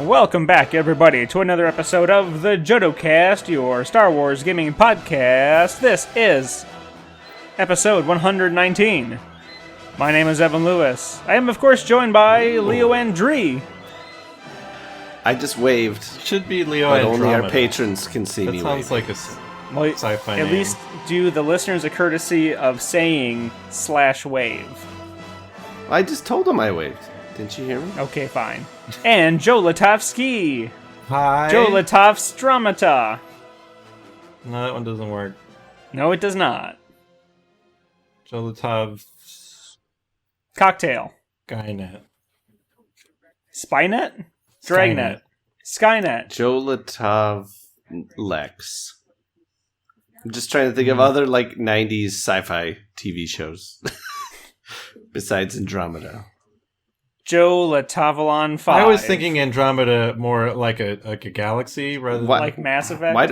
Welcome back, everybody, to another episode of the Jodo Cast, your Star Wars gaming podcast. This is episode 119. My name is Evan Lewis. I am, of course, joined by Leo Andree. I just waved. Should be Leo but Andromeda. only our patrons can see me. That sounds waving. like a sci-fi At name. least do the listeners a courtesy of saying /wave. I just told him I waved. Didn't you hear me? Okay, fine. And Joe Latovsky. Hi. Joe Latovstramata. No, that one doesn't work. No, it does not. Jolatov Cocktail. Skynet. Spynet? Dragnet. Skynet. Jolatov Lex. I'm just trying to think of other 90s sci-fi TV shows. Besides Andromeda. Joe Latavalon 5. I was thinking Andromeda more like a galaxy rather than like Mass Effect.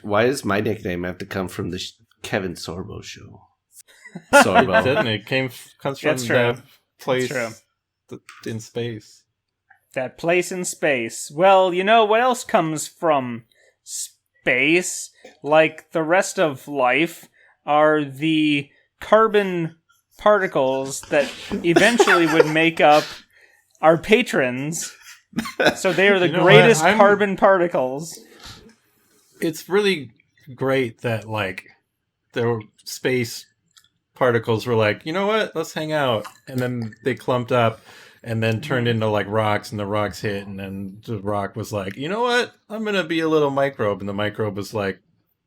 Why does my nickname have to come from the Kevin Sorbo show? Sorbo. Didn't it? Comes from That's true. that place That's in space. That place in space. Well, you know what else comes from space? Like the rest of life are the carbon particles that eventually would make up our patrons. So they are the greatest carbon particles. It's really great that the space particles were like, you know what? Let's hang out, and then they clumped up. And then turned into rocks, and the rocks hit, and then the rock was like, you know what? I'm gonna be a little microbe, and the microbe was like,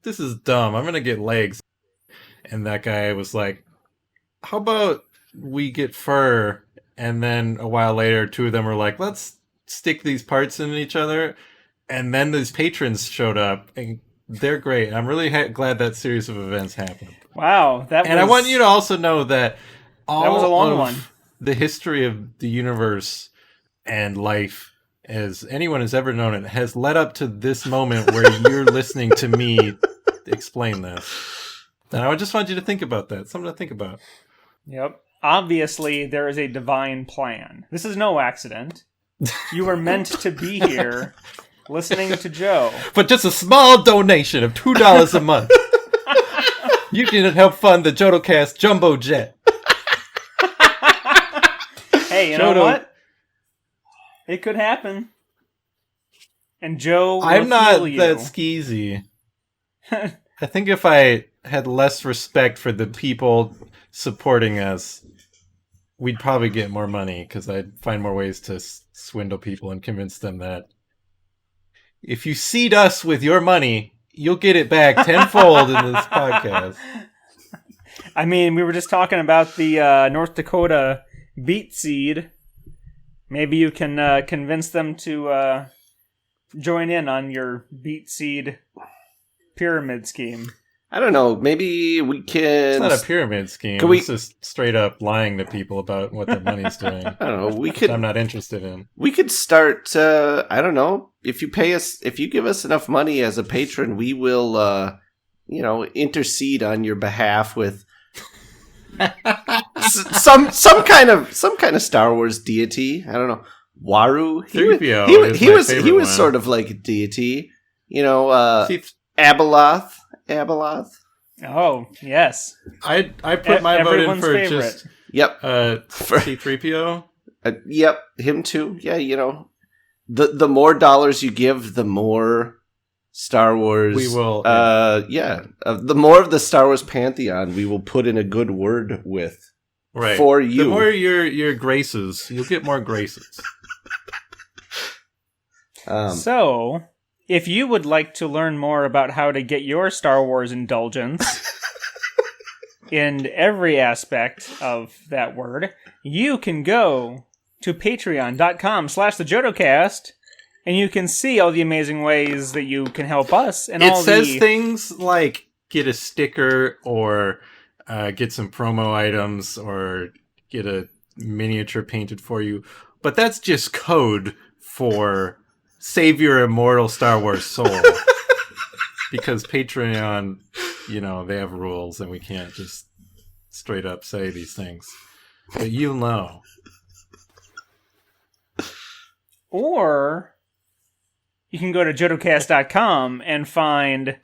this is dumb. I'm gonna get legs. And that guy was like, how about we get fur? And then a while later, two of them were like, let's stick these parts in each other. And then these patrons showed up, and they're great. I'm really glad that series of events happened. Wow, And I want you to also know that all was a long of one. The history of the universe and life, as anyone has ever known it, has led up to this moment where you're listening to me explain this. And I just want you to think about that. Something to think about. Yep. Obviously, there is a divine plan. This is no accident. You were meant to be here listening to Joe. But just a small donation of $2 a month. You can help fund the JodoCast Jumbo Jet. Hey, you know what? It could happen. And Joe will I'm not feel you. that skeezy. I think if I had less respect for the people supporting us, we'd probably get more money, because I'd find more ways to swindle people and convince them that if you seed us with your money, you'll get it back tenfold in this podcast. I mean, we were just talking about the North Dakota beet seed. Maybe you can convince them to join in on your beet seed pyramid scheme. I don't know. Maybe we can... It's not a pyramid scheme. It's just straight up lying to people about what their money's doing. I don't know. Which I'm not interested in. We could start... I don't know. If you give us enough money as a patron, we will, intercede on your behalf with some kind of Star Wars deity. I don't know. Waru. He was sort of like a deity. Abeloth. Oh, yes. I put my vote in for favorite. just Yep. C-3PO. Yep, him too. Yeah, the more dollars you give, the more Star Wars we will. The more of the Star Wars pantheon we will put in a good word with. Right. For you. The more your graces, you'll get more graces. So, if you would like to learn more about how to get your Star Wars indulgence in every aspect of that word, you can go to patreon.com/thejodocast, and you can see all the amazing ways that you can help us. And it says things like get a sticker, or get some promo items, or get a miniature painted for you. But that's just code for save your immortal Star Wars soul. Because Patreon, they have rules, and we can't just straight up say these things. But you'll know. Or you can go to jodocast.com and find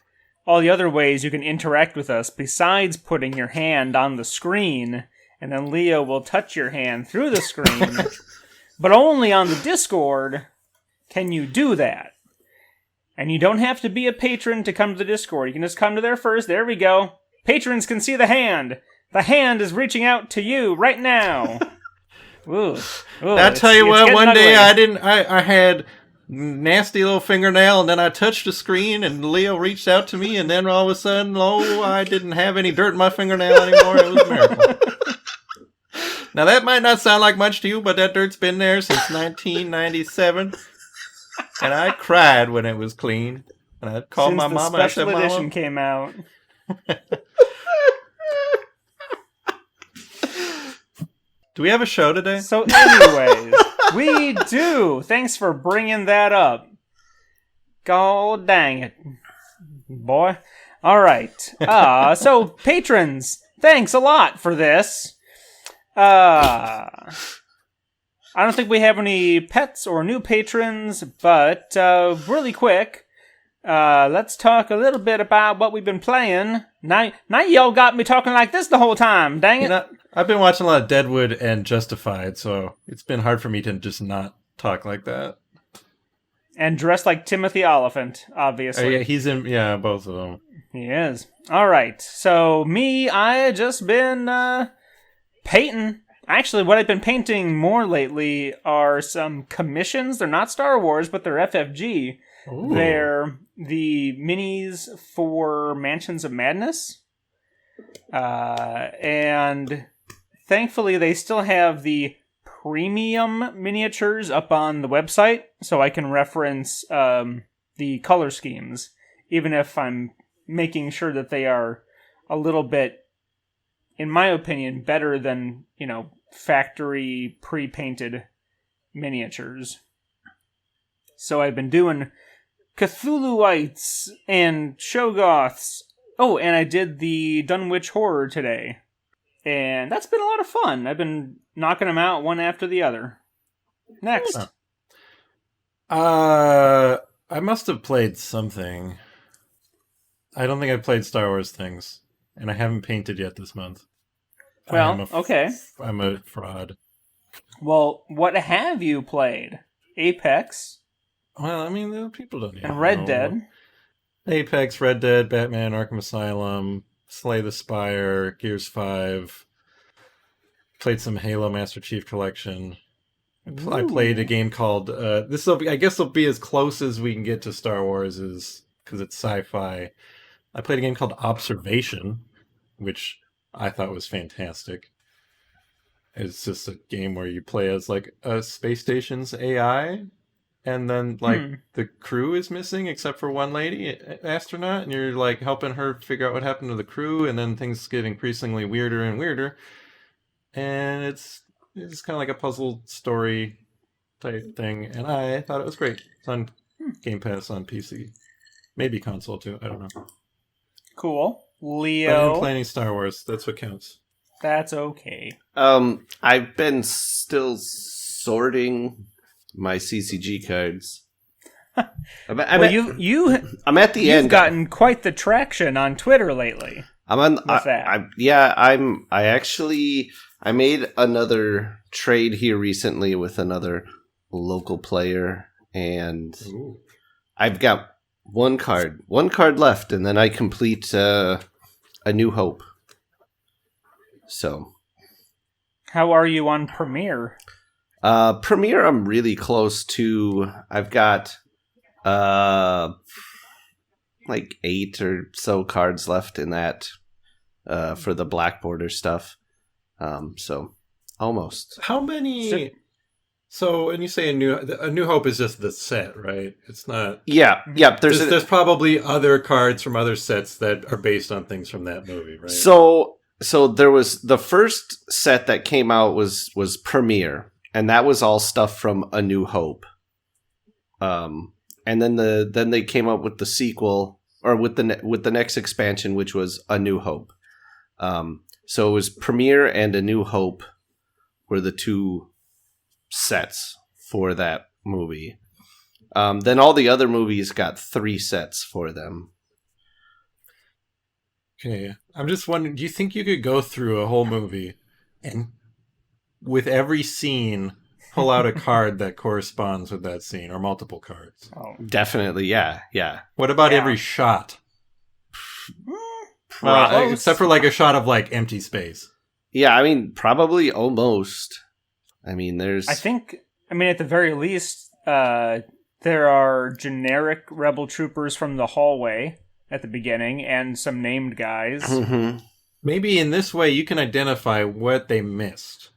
all the other ways you can interact with us besides putting your hand on the screen, and then Leo will touch your hand through the screen. But only on the Discord can you do that. And you don't have to be a patron to come to the Discord. You can just come to there first. There we go. Patrons can see the hand. The hand is reaching out to you right now. Ooh, I tell you what, one day I had nasty little fingernail, and then I touched the screen, and Leo reached out to me, and then all of a sudden, I didn't have any dirt in my fingernail anymore. It was a miracle. Now, that might not sound like much to you, but that dirt's been there since 1997. And I cried when it was clean. And I called my mom and I said, Special edition came out. Do we have a show today? So anyways, we do. Thanks for bringing that up. God dang it, boy. All right. So patrons, thanks a lot for this. I don't think we have any pets or new patrons, but really quick, let's talk a little bit about what we've been playing. Now y'all got me talking like this the whole time. Dang it. You know, I've been watching a lot of Deadwood and Justified, so it's been hard for me to just not talk like that. And dressed like Timothy Oliphant, obviously. Yeah, he's in both of them. He is. All right. So me, I just been painting. Actually, what I've been painting more lately are some commissions. They're not Star Wars, but they're FFG. Ooh. They're the minis for Mansions of Madness. And thankfully, they still have the premium miniatures up on the website, so I can reference the color schemes, even if I'm making sure that they are a little bit, in my opinion, better than, factory pre-painted miniatures. So I've been doing Cthulhuites and Shoggoths. Oh, and I did the Dunwich Horror today. And that's been a lot of fun. I've been knocking them out one after the other. Next. I must have played something. I don't think I've played Star Wars things. And I haven't painted yet this month. Well, okay. I'm a fraud. Well, what have you played? Apex. Well, I mean, the people don't even And Red know. Dead. Apex, Red Dead, Batman, Arkham Asylum, Slay the Spire, Gears 5. Played some Halo Master Chief Collection. I played a game called... I guess will be as close as we can get to Star Wars, because it's sci-fi. I played a game called Observation, which I thought was fantastic. It's just a game where you play as like a space station's AI, and then the crew is missing except for one lady astronaut, and you're like helping her figure out what happened to the crew, and then things get increasingly weirder and weirder. And it's kind of like a puzzle story type thing, and I thought it was great. It's on Game Pass on PC, maybe console too. I don't know. Cool. Leo. I didn't play any Star Wars. That's what counts. That's okay. I've been still sorting my CCG cards. I'm at the end. You've gotten quite the traction on Twitter lately. I'm on. With that. I made another trade here recently with another local player, and I've got one card left, and then I complete A New Hope. So, how are you on Premiere? Premiere, I'm really close to. I've got like 8 or so cards left in that for the Black Border stuff. So almost. How many? So when you say A New Hope is just the set, right? It's not. Yeah. There's probably other cards from other sets that are based on things from that movie, right? So there was the first set that came out was Premiere, and that was all stuff from A New Hope. And then they came up with the sequel, or with the next expansion, which was A New Hope. So it was Premiere and A New Hope were the two sets for that movie. Then all the other movies got 3 sets for them. Okay. I'm just wondering, do you think you could go through a whole movie and with every scene pull out a card that corresponds with that scene, or multiple cards? Oh. Definitely, yeah. What about Yeah. every shot? Close. Except for like a shot of like empty space. Yeah, I mean, probably almost. I mean, there's... I think, at the very least, there are generic rebel troopers from the hallway at the beginning, and some named guys. Mhm. Maybe in this way you can identify what they missed.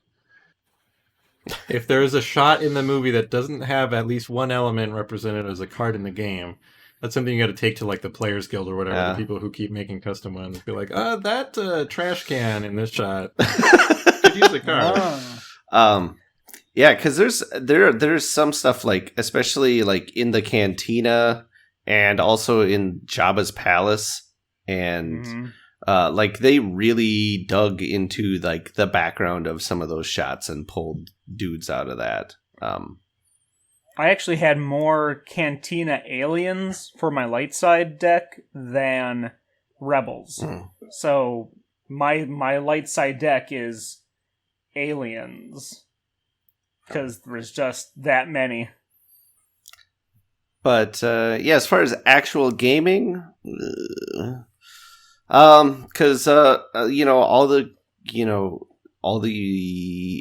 If there is a shot in the movie that doesn't have at least one element represented as a card in the game, that's something you got to take to like the Players Guild or whatever, Yeah. the people who keep making custom ones. Be like, that trash can in this shot could use a card. Oh. Yeah, because there's some stuff like, especially like in the cantina and also in Jabba's palace, and Mhm. like they really dug into like the background of some of those shots and pulled dudes out of that. I actually had more Cantina aliens for my light side deck than rebels. Mm. So my light side deck is aliens. Because there's just that many. But yeah, as far as actual gaming, because all the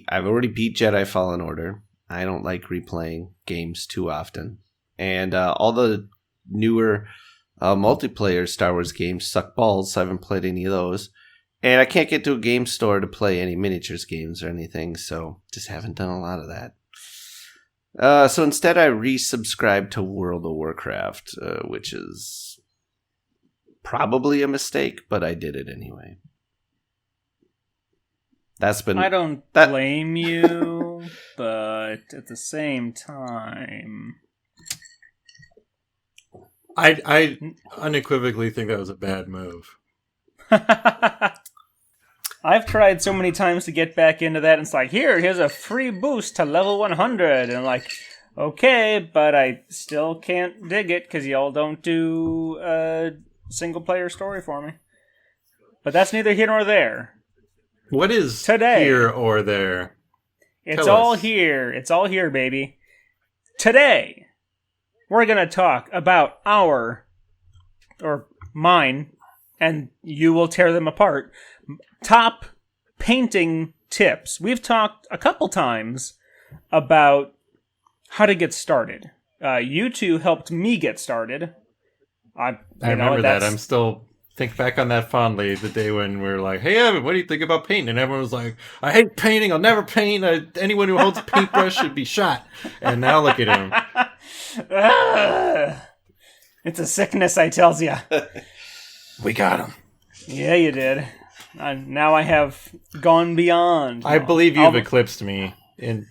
I've already beat Jedi Fallen Order. I don't like replaying games too often, and all the newer multiplayer Star Wars games suck balls. So I haven't played any of those, and I can't get to a game store to play any miniatures games or anything. So just haven't done a lot of that. So instead, I resubscribed to World of Warcraft, which is probably a mistake, but I did it anyway. That's been... I don't blame you, but at the same time... I unequivocally think that was a bad move. I've tried so many times to get back into that, and it's like, here's a free boost to level 100, and I'm like, okay, but I still can't dig it, because y'all don't do a single-player story for me. But that's neither here nor there. What is Today. here or there? It's Tell all us. here. It's all here, baby. Today, we're going to talk about mine, and you will tear them apart, top painting tips. We've talked a couple times about how to get started. You two helped me get started. I remember that. I'm still think back on that fondly. The day when we were like, "Hey, Evan, what do you think about painting?" And everyone was like, "I hate painting. I'll never paint. Anyone who holds a paintbrush should be shot." And now look at him. It's a sickness, I tells ya. We got him. Yeah, you did. Now I have gone beyond. I believe you've eclipsed me in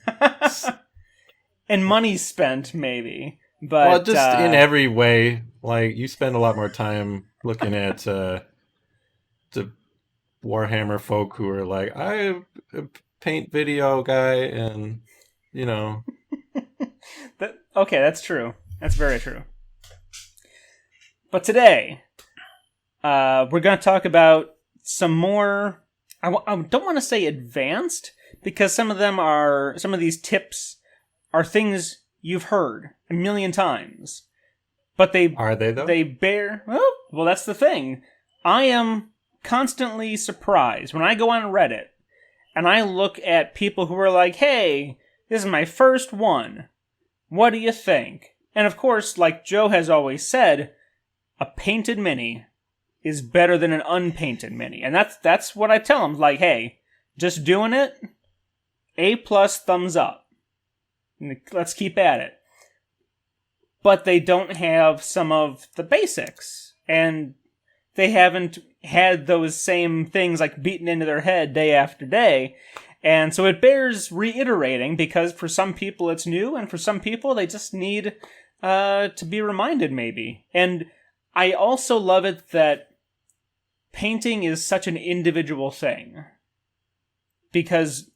and money spent, maybe. But well, just in every way. Like, you spend a lot more time looking at the Warhammer folk who are like, I paint video guy, and okay, that's true. That's very true. But today, we're going to talk about some more. I don't want to say advanced, because some of these tips are things you've heard a million times. But are they though? They bear. Well, that's the thing. I am constantly surprised when I go on Reddit and I look at people who are like, "Hey, this is my first one. What do you think?" And of course, like Joe has always said, a painted mini is better than an unpainted mini, and that's what I tell them. Like, hey, just doing it, A+ thumbs up. Let's keep at it. But they don't have some of the basics, and they haven't had those same things like beaten into their head day after day, and so it bears reiterating, because for some people it's new, and for some people they just need to be reminded, maybe. And I also love it that painting is such an individual thing, because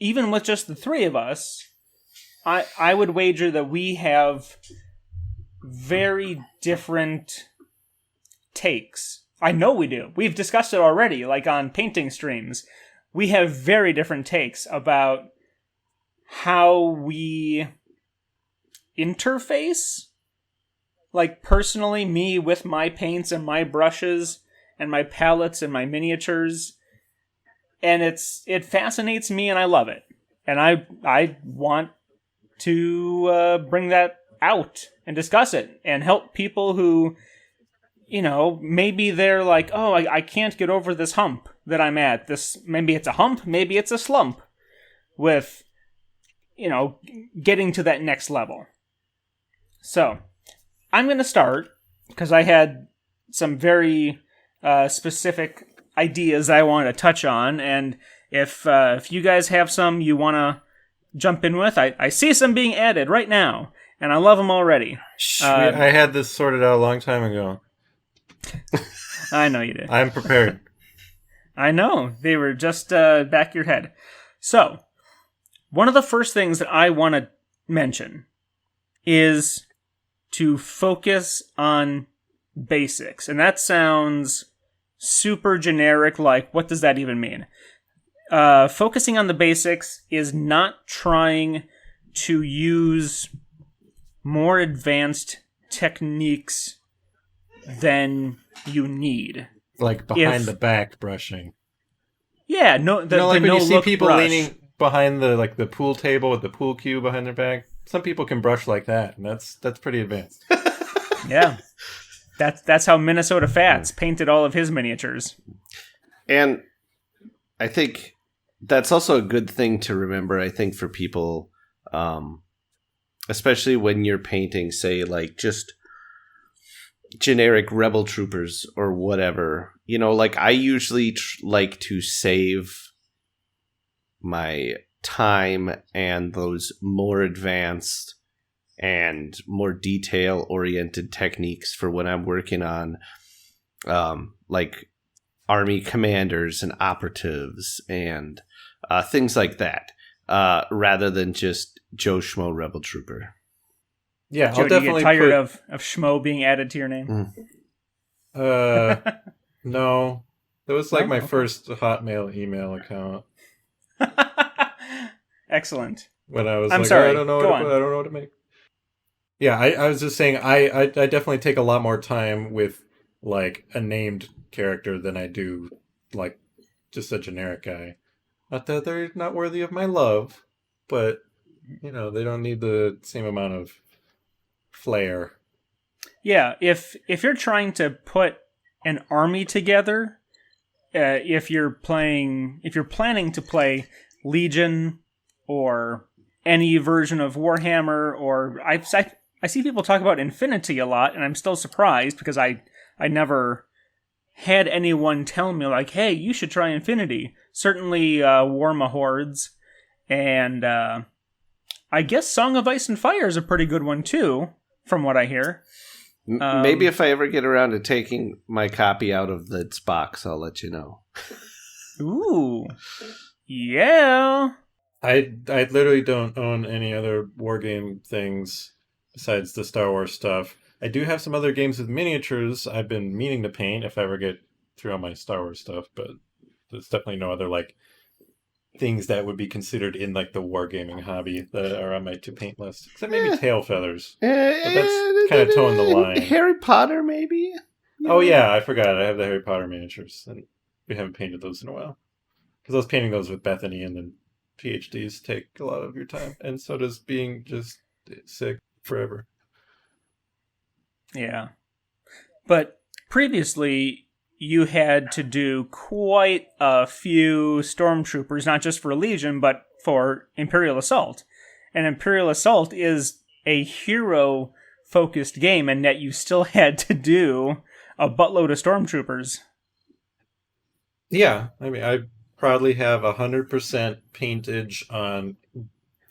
even with just the three of us, I would wager that we have very different takes. I know we do. We've discussed it already, like on painting streams. We have very different takes about how we interface. Like, personally, me with my paints and my brushes and my palettes and my miniatures. And it fascinates me and I love it. And I want to bring that out and discuss it and help people who, maybe they're like, oh, I can't get over this hump that I'm at. Maybe it's a hump, maybe it's a slump with, getting to that next level. So, I'm going to start because I had some very specific ideas I want to touch on, and if you guys have some you want to jump in with, I see some being added right now, and I love them already. I had this sorted out a long time ago. I know you did. I'm prepared. I know. They were just back of your head. So, one of the first things that I want to mention is to focus on basics. And that sounds super generic, like, what does that even mean? Focusing on the basics is not trying to use more advanced techniques than you need. Like behind the back brushing. Yeah, like when you see people brush. leaning behind the pool table with the pool cue behind their back. Some people can brush like that, and that's pretty advanced. Yeah. That's how Minnesota Fats painted all of his miniatures. And I think that's also a good thing to remember, I think, for people, especially when you're painting, say, like, just generic rebel troopers or whatever. Like, I usually like to save my time and those more advanced and more detail-oriented techniques for when I'm working on, like, army commanders and operatives and things like that, rather than just Joe Schmo Rebel Trooper. Yeah, Joe, I'll do you definitely get tired of Schmo being added to your name? No. That was like my first Hotmail email account. Excellent. When I was I'm like, sorry. I don't know what to make. Yeah, I was just saying I definitely take a lot more time with like a named character than I do like just a generic guy. Not that they're not worthy of my love, but they don't need the same amount of flair. Yeah, if you're trying to put an army together, if you're planning to play Legion or any version of Warhammer, or I see people talk about Infinity a lot, and I'm still surprised because I never had anyone tell me like, hey, you should try Infinity. Certainly Warma Hordes, and I guess Song of Ice and Fire is a pretty good one too, from what I hear. Maybe if I ever get around to taking my copy out of its box, I'll let you know. Ooh. Yeah. I literally don't own any other wargame things besides the Star Wars stuff. I do have some other games with miniatures I've been meaning to paint if I ever get through all my Star Wars stuff, but there's definitely no other like things that would be considered in like the wargaming hobby that are on my to paint list. Except maybe tail feathers. But that's kind of towing the line. Harry Potter, maybe? Oh yeah, I forgot. I have the Harry Potter miniatures, and we haven't painted those in a while. Because I was painting those with Bethany, and then PhDs take a lot of your time, and so does being just sick forever. Yeah. But previously, you had to do quite a few stormtroopers, not just for Legion, but for Imperial Assault. And Imperial Assault is a hero-focused game, and yet you still had to do a buttload of stormtroopers. Yeah, I mean, I proudly have 100% paintage on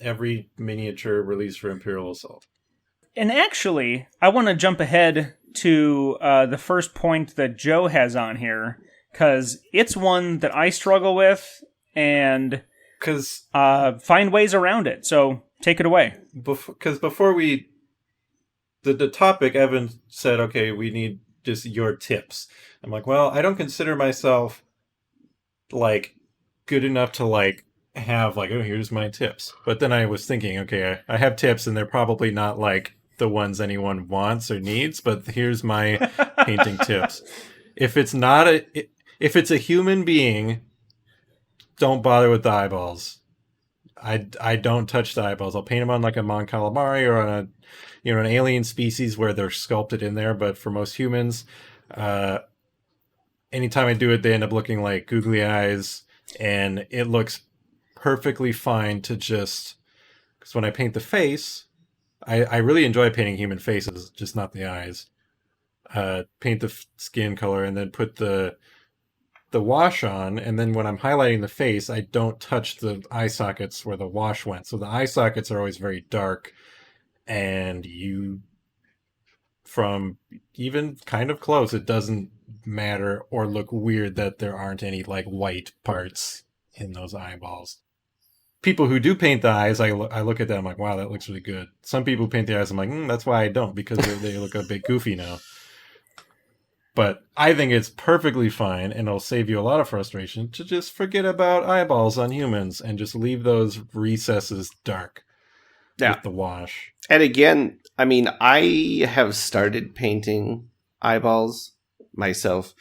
every miniature released for Imperial Assault. And actually, I want to jump ahead to the first point that Joe has on here, because it's one that I struggle with and find ways around it. So take it away. Because before we... The topic, Evan said, okay, we need just your tips. I'm like, well, I don't consider myself, like, good enough to, like, have, like, oh, here's my tips. But then I was thinking, okay, I have tips, and they're probably not, like, the ones anyone wants or needs, but here's my painting tips. If it's a human being, don't bother with the eyeballs. I don't touch the eyeballs. I'll paint them on, like, a Mon Calamari or on an alien species where they're sculpted in there. But for most humans, anytime I do it, they end up looking like googly eyes, and it looks perfectly fine to just... Because when I paint the face, I really enjoy painting human faces, just not the eyes. Paint the skin color and then put the wash on, and then when I'm highlighting the face, I don't touch the eye sockets where the wash went. So the eye sockets are always very dark, and from even kind of close, it doesn't matter or look weird that there aren't any, like, white parts in those eyeballs. People who do paint the eyes, I look at them, I'm like, wow, that looks really good. Some people paint the eyes, I'm like, that's why I don't, because they look a bit goofy now. But I think it's perfectly fine, and it'll save you a lot of frustration to just forget about eyeballs on humans and just leave those recesses dark with the wash. And again, I mean, I have started painting eyeballs myself,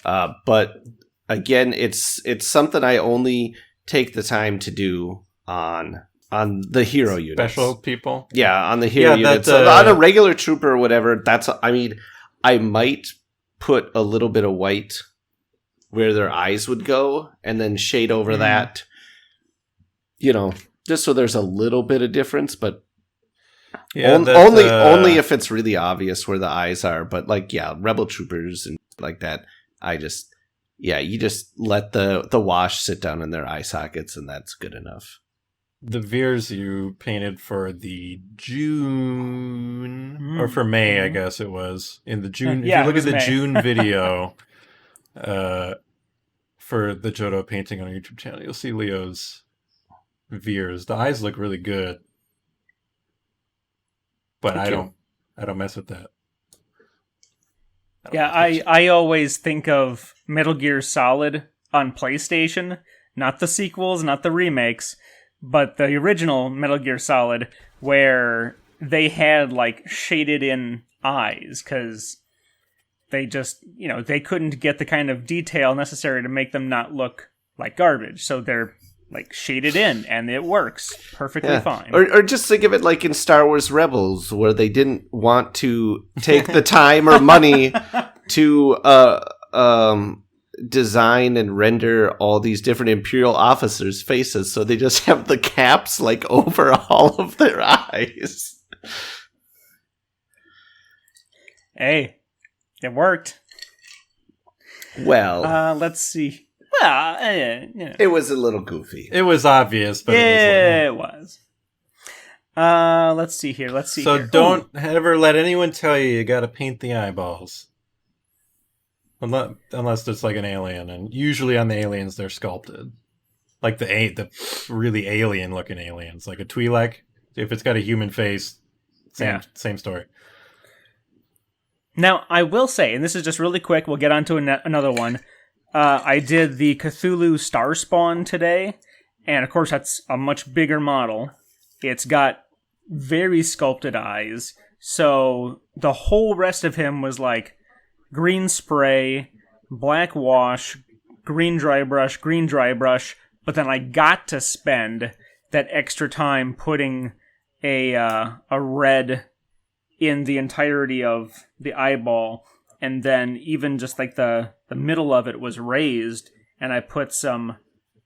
but again, it's something I only take the time to do on the hero units. Special people? Yeah, on the hero units. On a regular trooper or whatever, I might put a little bit of white where their eyes would go and then shade over that, just so there's a little bit of difference, but only if it's really obvious where the eyes are. But rebel troopers and like that, you just let the wash sit down in their eye sockets, and that's good enough. The Veers you painted for the June, or for May, I guess it was. In the June, if you look at the June video for the Jodo painting on our YouTube channel, you'll see Leo's Veers. The eyes look really good. But I don't mess with that. I always think of Metal Gear Solid on PlayStation, not the sequels, not the remakes, but the original Metal Gear Solid, where they had, like, shaded in eyes, because they just, they couldn't get the kind of detail necessary to make them not look like garbage. So they're, like, shaded in, and it works perfectly fine. Or just think of it like in Star Wars Rebels, where they didn't want to take the time or money to design and render all these different Imperial officers' faces, so they just have the caps, like, over all of their eyes. Hey, it worked. Well, let's see. Well, it was a little goofy. It was obvious, but it was. Let's see here. So don't ever let anyone tell you got to paint the eyeballs. Unless it's like an alien, and usually on the aliens they're sculpted, like the really alien looking aliens, like a Twi'lek. If it's got a human face, same story. Now I will say, and this is just really quick, we'll get on to another one. I did the Cthulhu Star Spawn today, and of course that's a much bigger model. It's got very sculpted eyes, so the whole rest of him was like green spray, black wash, green dry brush, but then I got to spend that extra time putting a red in the entirety of the eyeball, and then even just like the middle of it was raised, and I put some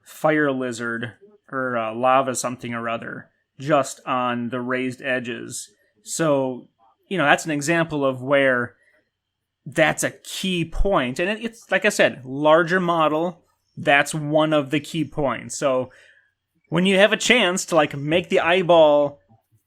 fire lizard or lava something or other just on the raised edges. So, that's an example of where that's a key point. And it's, like I said, larger model, that's one of the key points. So when you have a chance to, like, make the eyeball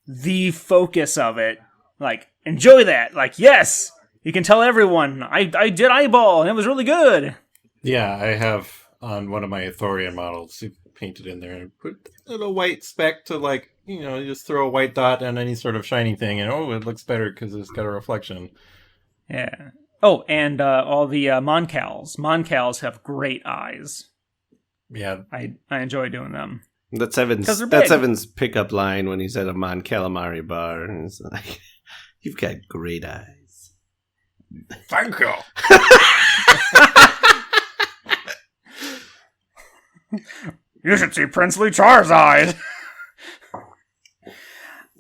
the focus of it, like, enjoy that. Like, yes, you can tell everyone, I did eyeball, and it was really good. Yeah, I have on one of my Ithorian models, you painted in there and put a little white speck to, like, you just throw a white dot on any sort of shiny thing, and it looks better because it's got a reflection. Yeah. Oh, and all the Moncals. Moncals have great eyes. Yeah. I enjoy doing them. That's Evan's pickup line when he's at a Mon Calamari bar. And it's like, you've got great eyes. Thank you. You should see Princely Char's eyes.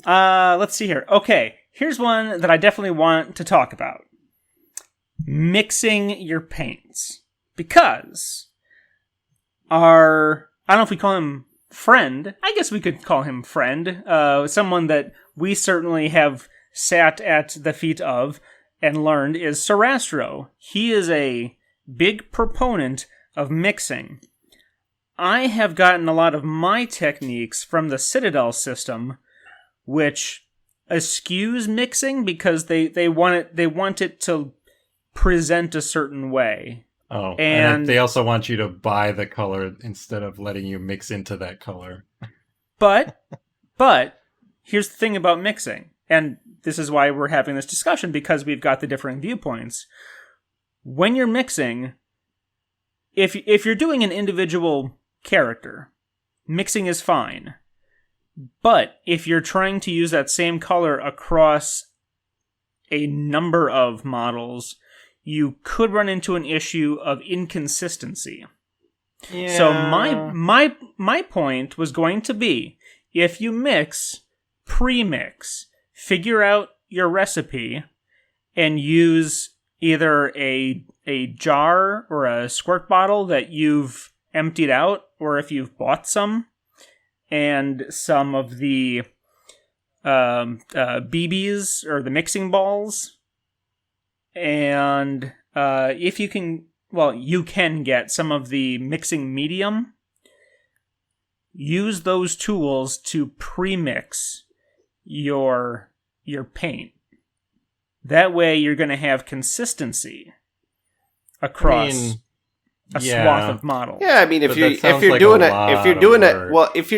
Let's see here. Okay, here's one that I definitely want to talk about. Mixing your paints. Because I don't know if we call him friend. I guess we could call him friend. Someone that we certainly have sat at the feet of and learned is Sarastro. He is a big proponent of mixing. I have gotten a lot of my techniques from the Citadel system, which eschews mixing because they want it to present a certain way. Oh, and they also want you to buy the color instead of letting you mix into that color. But here's the thing about mixing, and this is why we're having this discussion, because we've got the differing viewpoints. When you're mixing, if you're doing an individual character, mixing is fine. But if you're trying to use that same color across a number of models, you could run into an issue of inconsistency. Yeah. So my point was going to be, if you mix, pre-mix, figure out your recipe, and use either a jar or a squirt bottle that you've emptied out, or if you've bought some, and some of the BBs or the mixing balls, and if you can, you can get some of the mixing medium. Use those tools to pre-mix your paint. That way, you're going to have consistency across a swath of models. Yeah, I mean, if you're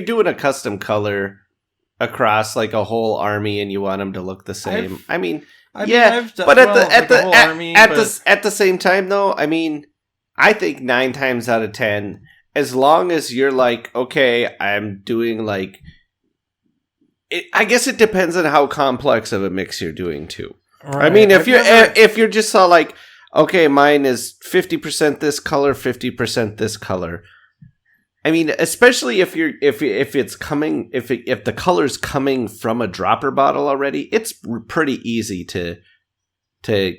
doing a custom color across like a whole army and you want them to look the same, at the same time though, I mean, I think 9 times out of 10, as long as you're like, okay, I'm doing like, I guess it depends on how complex of a mix you're doing too. Right. I mean, if you're just so like, okay, mine is 50% this color, 50% this color. I mean, especially if the color's coming from a dropper bottle already, it's pretty easy to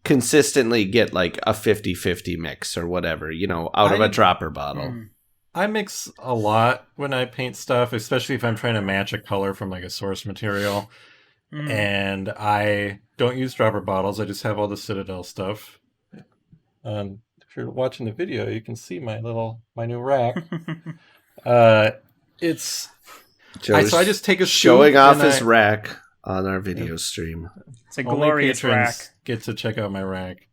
consistently get like a 50-50 mix or whatever, out of a dropper bottle. I mix a lot when I paint stuff, especially if I'm trying to match a color from like a source material. And I don't use dropper bottles. I just have all the Citadel stuff. If you're watching the video, you can see my new rack. So I just take a showing off his rack on our video stream. It's a glorious rack. Get to check out my rack.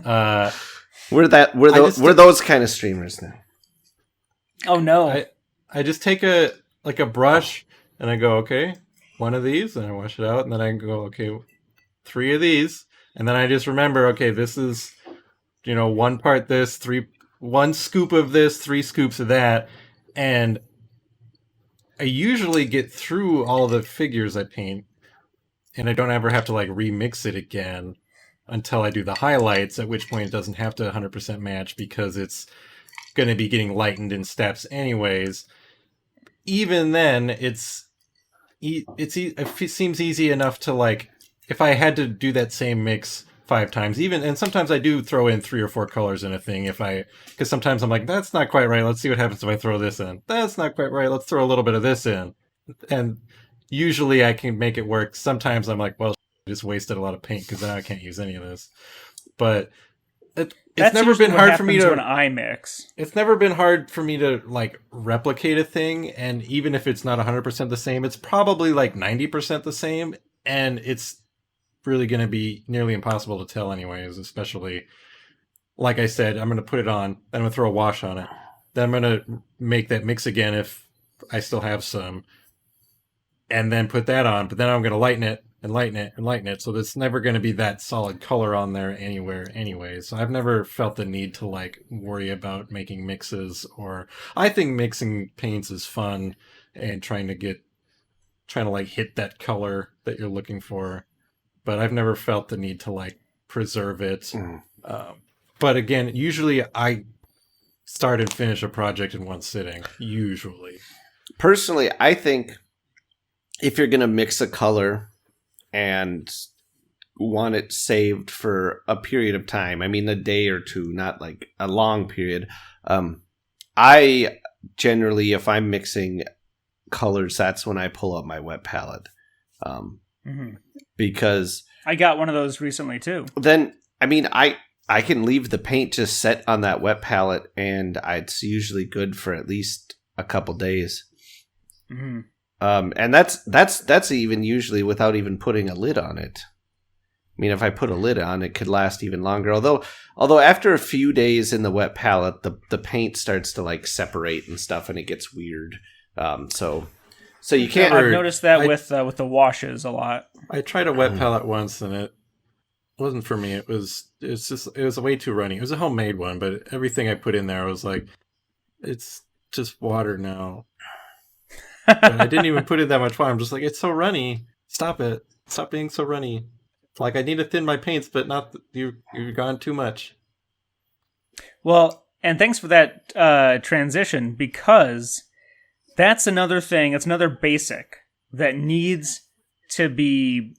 We're those kind of streamers now. Oh no! I just take a brush and I go, okay, one of these, and I wash it out, and then I go, okay, 3 of these, and then I just remember, okay, this is, 1 part this, 1 scoop of this, 3 scoops of that, and I usually get through all the figures I paint, and I don't ever have to like remix it again until I do the highlights, at which point it doesn't have to 100% match because it's going to be getting lightened in steps anyways. Even then, it seems easy enough to like, if I had to do that same mix 5 times, and sometimes I do throw in 3 or 4 colors in a thing because sometimes I'm like, that's not quite right. Let's see what happens if I throw this in. That's not quite right. Let's throw a little bit of this in. And usually I can make it work. Sometimes I'm like, well, I just wasted a lot of paint because now I can't use any of this. But it's never been hard for me to when I mix. It's never been hard for me to like replicate a thing, and even if it's not 100% the same, it's probably like 90% the same, and it's really going to be nearly impossible to tell anyways, especially like I said, I'm going to put it on, then I'm going to throw a wash on it, then I'm going to make that mix again if I still have some, and then put that on. But then I'm going to lighten it and lighten it and lighten it. So there's never going to be that solid color on there anywhere anyway. So I've never felt the need to like worry about making mixes, or I think mixing paints is fun and trying to like hit that color that you're looking for. But I've never felt the need to like preserve it. But again, usually I start and finish a project in one sitting, usually. Personally, I think if you're going to mix a color and want it saved for a period of time, I mean a day or two, not like a long period, I generally, if I'm mixing colors, that's when I pull up my wet palette. Because I got one of those recently too. Then, I mean, I can leave the paint just set on that wet palette, and it's usually good for at least a couple days. And that's even usually without even putting a lid on it. I mean, if I put a lid on, it could last even longer. Although after a few days in the wet palette, the paint starts to like separate and stuff, and it gets weird. So you can't. I've noticed that with the washes a lot. I tried a wet palette once, and it wasn't for me. It was way too runny. It was a homemade one, but everything I put in there was like, it's just water now. And I didn't even put in that much water. I'm just like, it's so runny. Stop it. Stop being so runny. Like, I need to thin my paints, but not you've gone too much. Well, and thanks for that transition, because that's another thing. It's another basic that needs to be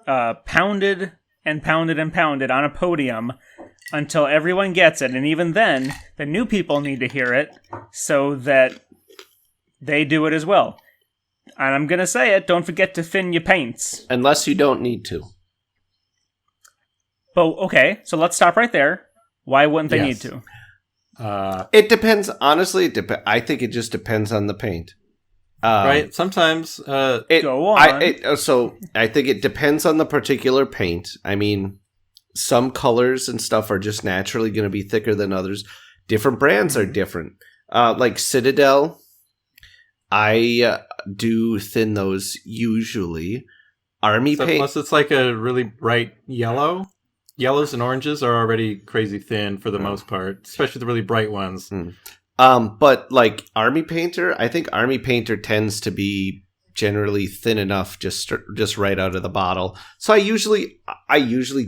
pounded and pounded and pounded on a podium until everyone gets it. And even then, the new people need to hear it so that they do it as well. And I'm going to say it, don't forget to thin your paints. Unless you don't need to. But, okay, so let's stop right there. Why wouldn't they need to? It depends. Honestly, I think it just depends on the paint. Right? Sometimes... Go on. So I think it depends on the particular paint. I mean, some colors and stuff are just naturally going to be thicker than others. Different brands are different. Like Citadel, I do thin those usually. Army paint... Unless it's like a really bright yellow. Yellows and oranges are already crazy thin for the most part, especially the really bright ones. But like Army Painter, I think Army Painter tends to be generally thin enough just right out of the bottle. So I usually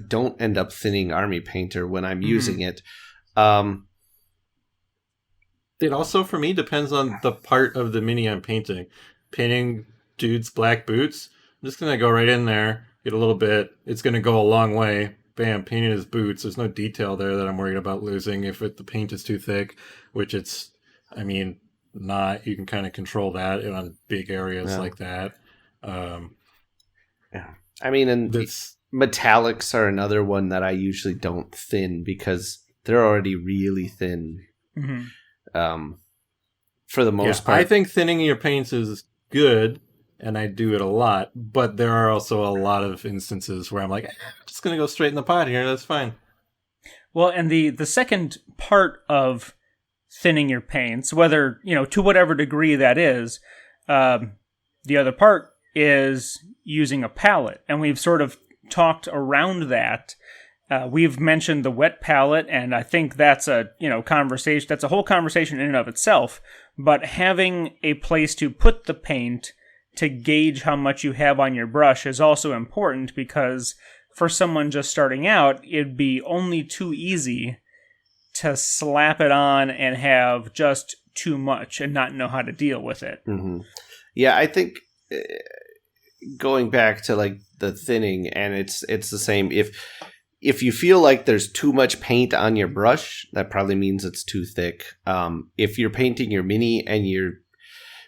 don't end up thinning Army Painter when I'm using it. It also, for me, depends on the part of the mini I'm painting. Painting dude's black boots, I'm just going to go right in there, get a little bit. It's going to go a long way. Bam, painting his boots. There's no detail there that I'm worried about losing if the paint is too thick, which it's, I mean, not. You can kind of control that on big areas like that. I mean, and metallics are another one that I usually don't thin because they're already really thin. For the most part. I think thinning your paints is good, and I do it a lot, but there are also a lot of instances where I'm like, I'm just going to go straight in the pot here, that's fine. Well, and the second part of thinning your paints, whether, to whatever degree that is, the other part is using a palette. And we've sort of talked around that. We've mentioned the wet palette, and I think that's a, conversation, that's a whole conversation in and of itself. But having a place to put the paint to gauge how much you have on your brush is also important, because for someone just starting out, it'd be only too easy to slap it on and have just too much and not know how to deal with it. Yeah, I think going back to like the thinning, and it's the same. If you feel like there's too much paint on your brush, that probably means it's too thick. If you're painting your mini and you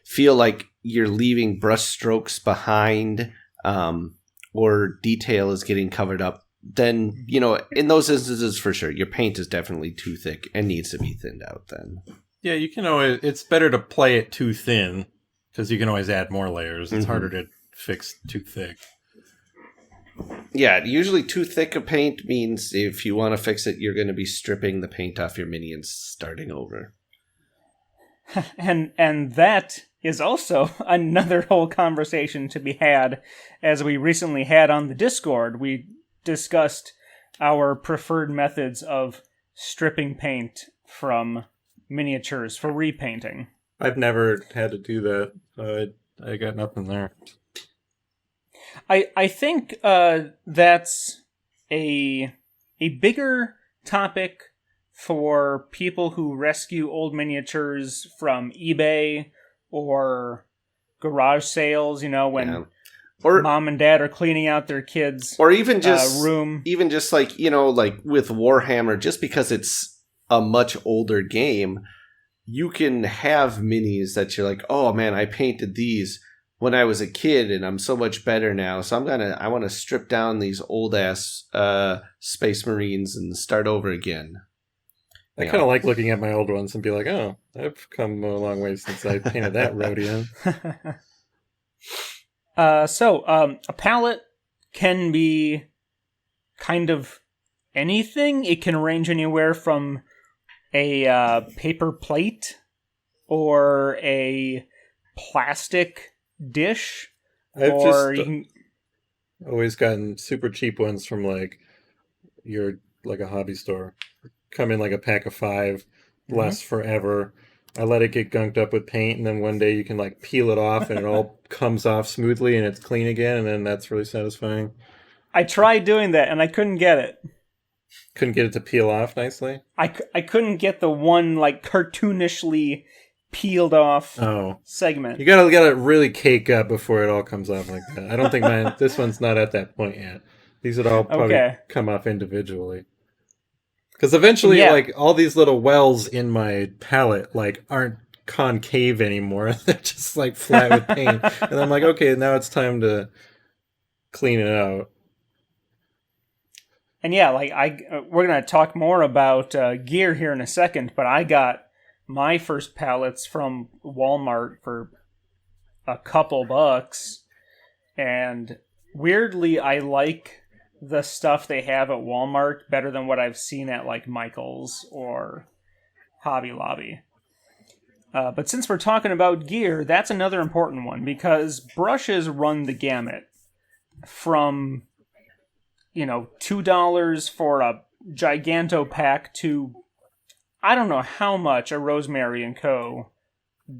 feel like you're leaving brush strokes behind, or detail is getting covered up, then, in those instances, for sure, your paint is definitely too thick and needs to be thinned out then. Yeah, you can always, it's better to play it too thin, because you can always add more layers. It's harder to fix too thick. Yeah, usually too thick a paint means if you want to fix it, you're going to be stripping the paint off your mini and starting over. And that is also another whole conversation to be had, as we recently had on the Discord. We discussed our preferred methods of stripping paint from miniatures for repainting. I've never had to do that, so I got nothing there. I think that's a bigger topic for people who rescue old miniatures from eBay or garage sales, when or mom and dad are cleaning out their kids' or even just room. Even just like with Warhammer, just because it's a much older game, you can have minis that you're like, oh man, I painted these when I was a kid and I'm so much better now, so I want to strip down these old ass Space Marines and start over again. I kind of like looking at my old ones and be like, oh, I've come a long way since I painted that Rhodian. So a palette can be kind of anything. It can range anywhere from a paper plate or a plastic dish. I've or just you can... always gotten super cheap ones from like a hobby store. Come in like a pack of 5, lasts forever. I let it get gunked up with paint, and then one day you can like peel it off and it all comes off smoothly and it's clean again, and then that's really satisfying. I tried doing that and I couldn't get it. Couldn't get it to peel off nicely? I couldn't get the one like cartoonishly peeled off segment. You gotta let it really cake up before it all comes off like that. I don't think this one's not at that point yet. These would all probably come off individually. Because eventually, like, all these little wells in my palette, like, aren't concave anymore. They're just, like, flat with paint. And I'm like, okay, now it's time to clean it out. And yeah, like, we're going to talk more about gear here in a second, but I got my first palettes from Walmart for a couple bucks. And weirdly, I like the stuff they have at Walmart better than what I've seen at like Michael's or Hobby Lobby. But since we're talking about gear, that's another important one, because brushes run the gamut from, $2 for a Giganto pack to I don't know how much a Rosemary and Co.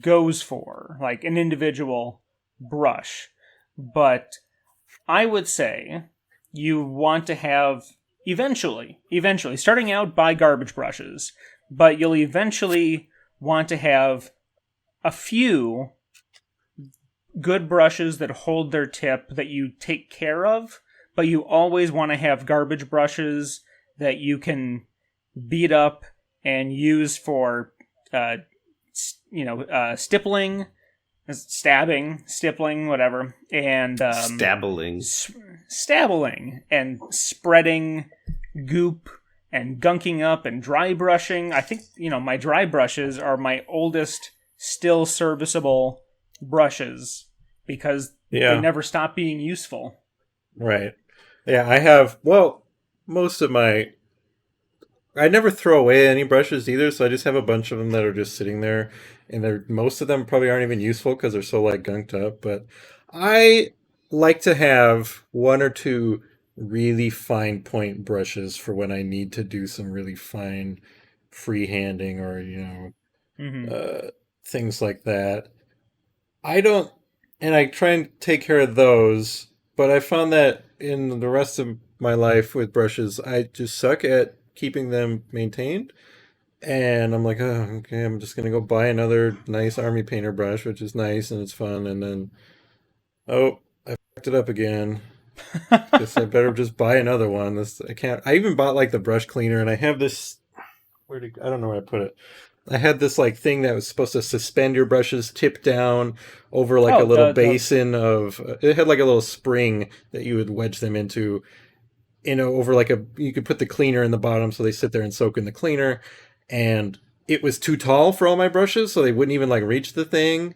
goes for, like an individual brush. But I would say you want to have, eventually, starting out, buy garbage brushes, but you'll eventually want to have a few good brushes that hold their tip that you take care of, but you always want to have garbage brushes that you can beat up and use for, stippling, stippling, whatever, and stabbling and spreading goop and gunking up and dry brushing. I think my dry brushes are my oldest still serviceable brushes because they never stop being useful. Right. Yeah, I have most of my. I never throw away any brushes either, so I just have a bunch of them that are just sitting there, and most of them probably aren't even useful because they're so like gunked up. But I like to have 1 or 2 really fine point brushes for when I need to do some really fine freehanding or things like that. I try and take care of those, but I found that in the rest of my life with brushes, I just suck at keeping them maintained, and I'm like, oh, okay, I'm just gonna go buy another nice army painter brush, which is nice and it's fun, and then I fucked it up again. Guess I better just buy another one. I even bought like the brush cleaner, and I have this I don't know where I put it. I had this like thing that was supposed to suspend your brushes tip down over like a little basin of it had like a little spring that you would wedge them into, over like you could put the cleaner in the bottom so they sit there and soak in the cleaner, and it was too tall for all my brushes, so they wouldn't even like reach the thing.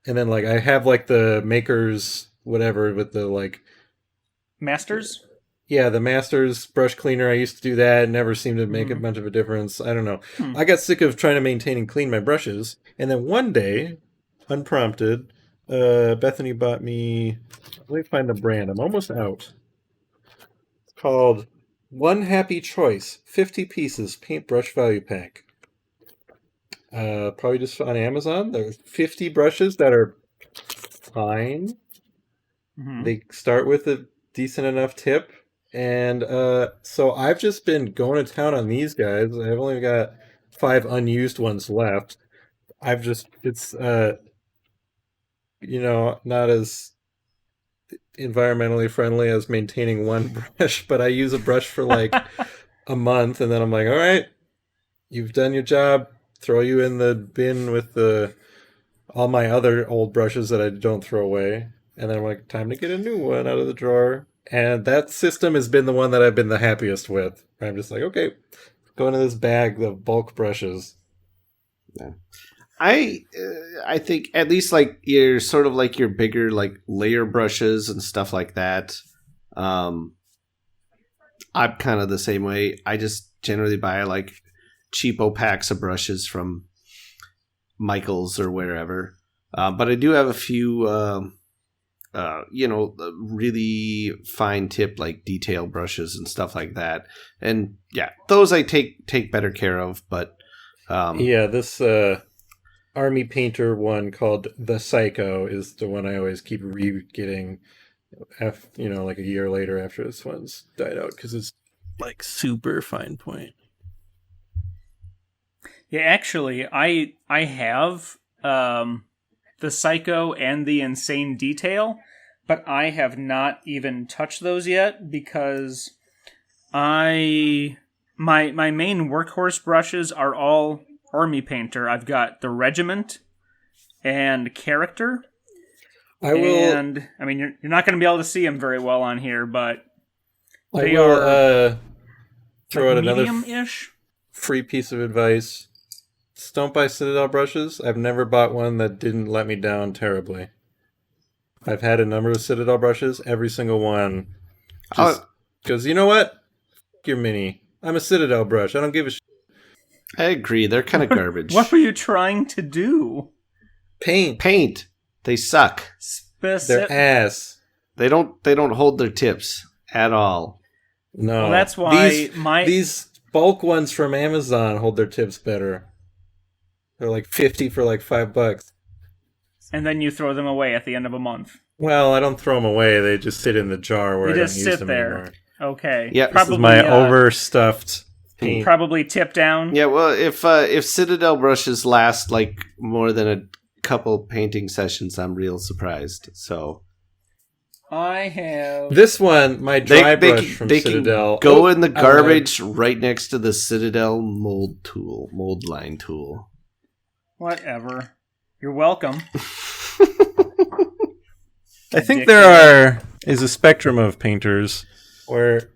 And then like I have like the Maker's whatever with the like Masters. Yeah, the Masters brush cleaner, I used to do that. It never seemed to make a much of a difference. I don't know. I got sick of trying to maintain and clean my brushes. And then one day, unprompted, Bethany bought me... Let me find the brand. I'm almost out. It's called One Happy Choice, 50 pieces paintbrush value pack. Probably just on Amazon. There's 50 brushes that are fine. Mhm. They start with a decent enough tip. And so I've just been going to town on these guys. I've only got 5 unused ones left. It's not as environmentally friendly as maintaining one brush, but I use a brush for like a month, and then I'm like, all right, you've done your job. Throw you in the bin with all my other old brushes that I don't throw away. And then I'm like, time to get a new one out of the drawer. And that system has been the one that I've been the happiest with. I'm just like, okay, go into this bag of bulk brushes. Yeah. I think at least like your sort of like your bigger like layer brushes and stuff like that. I'm kind of the same way. I just generally buy like cheapo packs of brushes from Michael's or wherever. But I do have a few, really fine tip like detail brushes and stuff like that. And yeah, those I take better care of. But this Army Painter one called The Psycho is the one I always keep re-getting, like a year later after this one's died out, because it's like super fine point. Yeah, actually, I have the Psycho and the Insane Detail, but I have not even touched those yet because my main workhorse brushes are all Army Painter. I've got the Regiment and Character. I mean, you're not going to be able to see them very well on here, but they are throw out another medium-ish. Free piece of advice. Don't buy Citadel brushes. I've never bought one that didn't let me down terribly. I've had a number of Citadel brushes. Every single one just goes, you know what? F*** your mini. I'm a Citadel brush. I don't give a shit. I agree. They're kind of garbage. What were you trying to do? Paint. They suck. They're ass. They don't hold their tips at all. No. Well, that's why these bulk ones from Amazon hold their tips better. They're like 50 for like $5. And then you throw them away at the end of a month. Well, I don't throw them away. They just sit in the jar where I don't use them anymore. Okay. Yeah, probably, this is my overstuffed paint. Probably tip down. Yeah, well, if Citadel brushes last like more than a couple painting sessions, I'm real surprised. So I have this one, my dry brush from Citadel. Can go in the garbage right next to the Citadel mold line tool. Whatever. You're welcome. I think there is a spectrum of painters where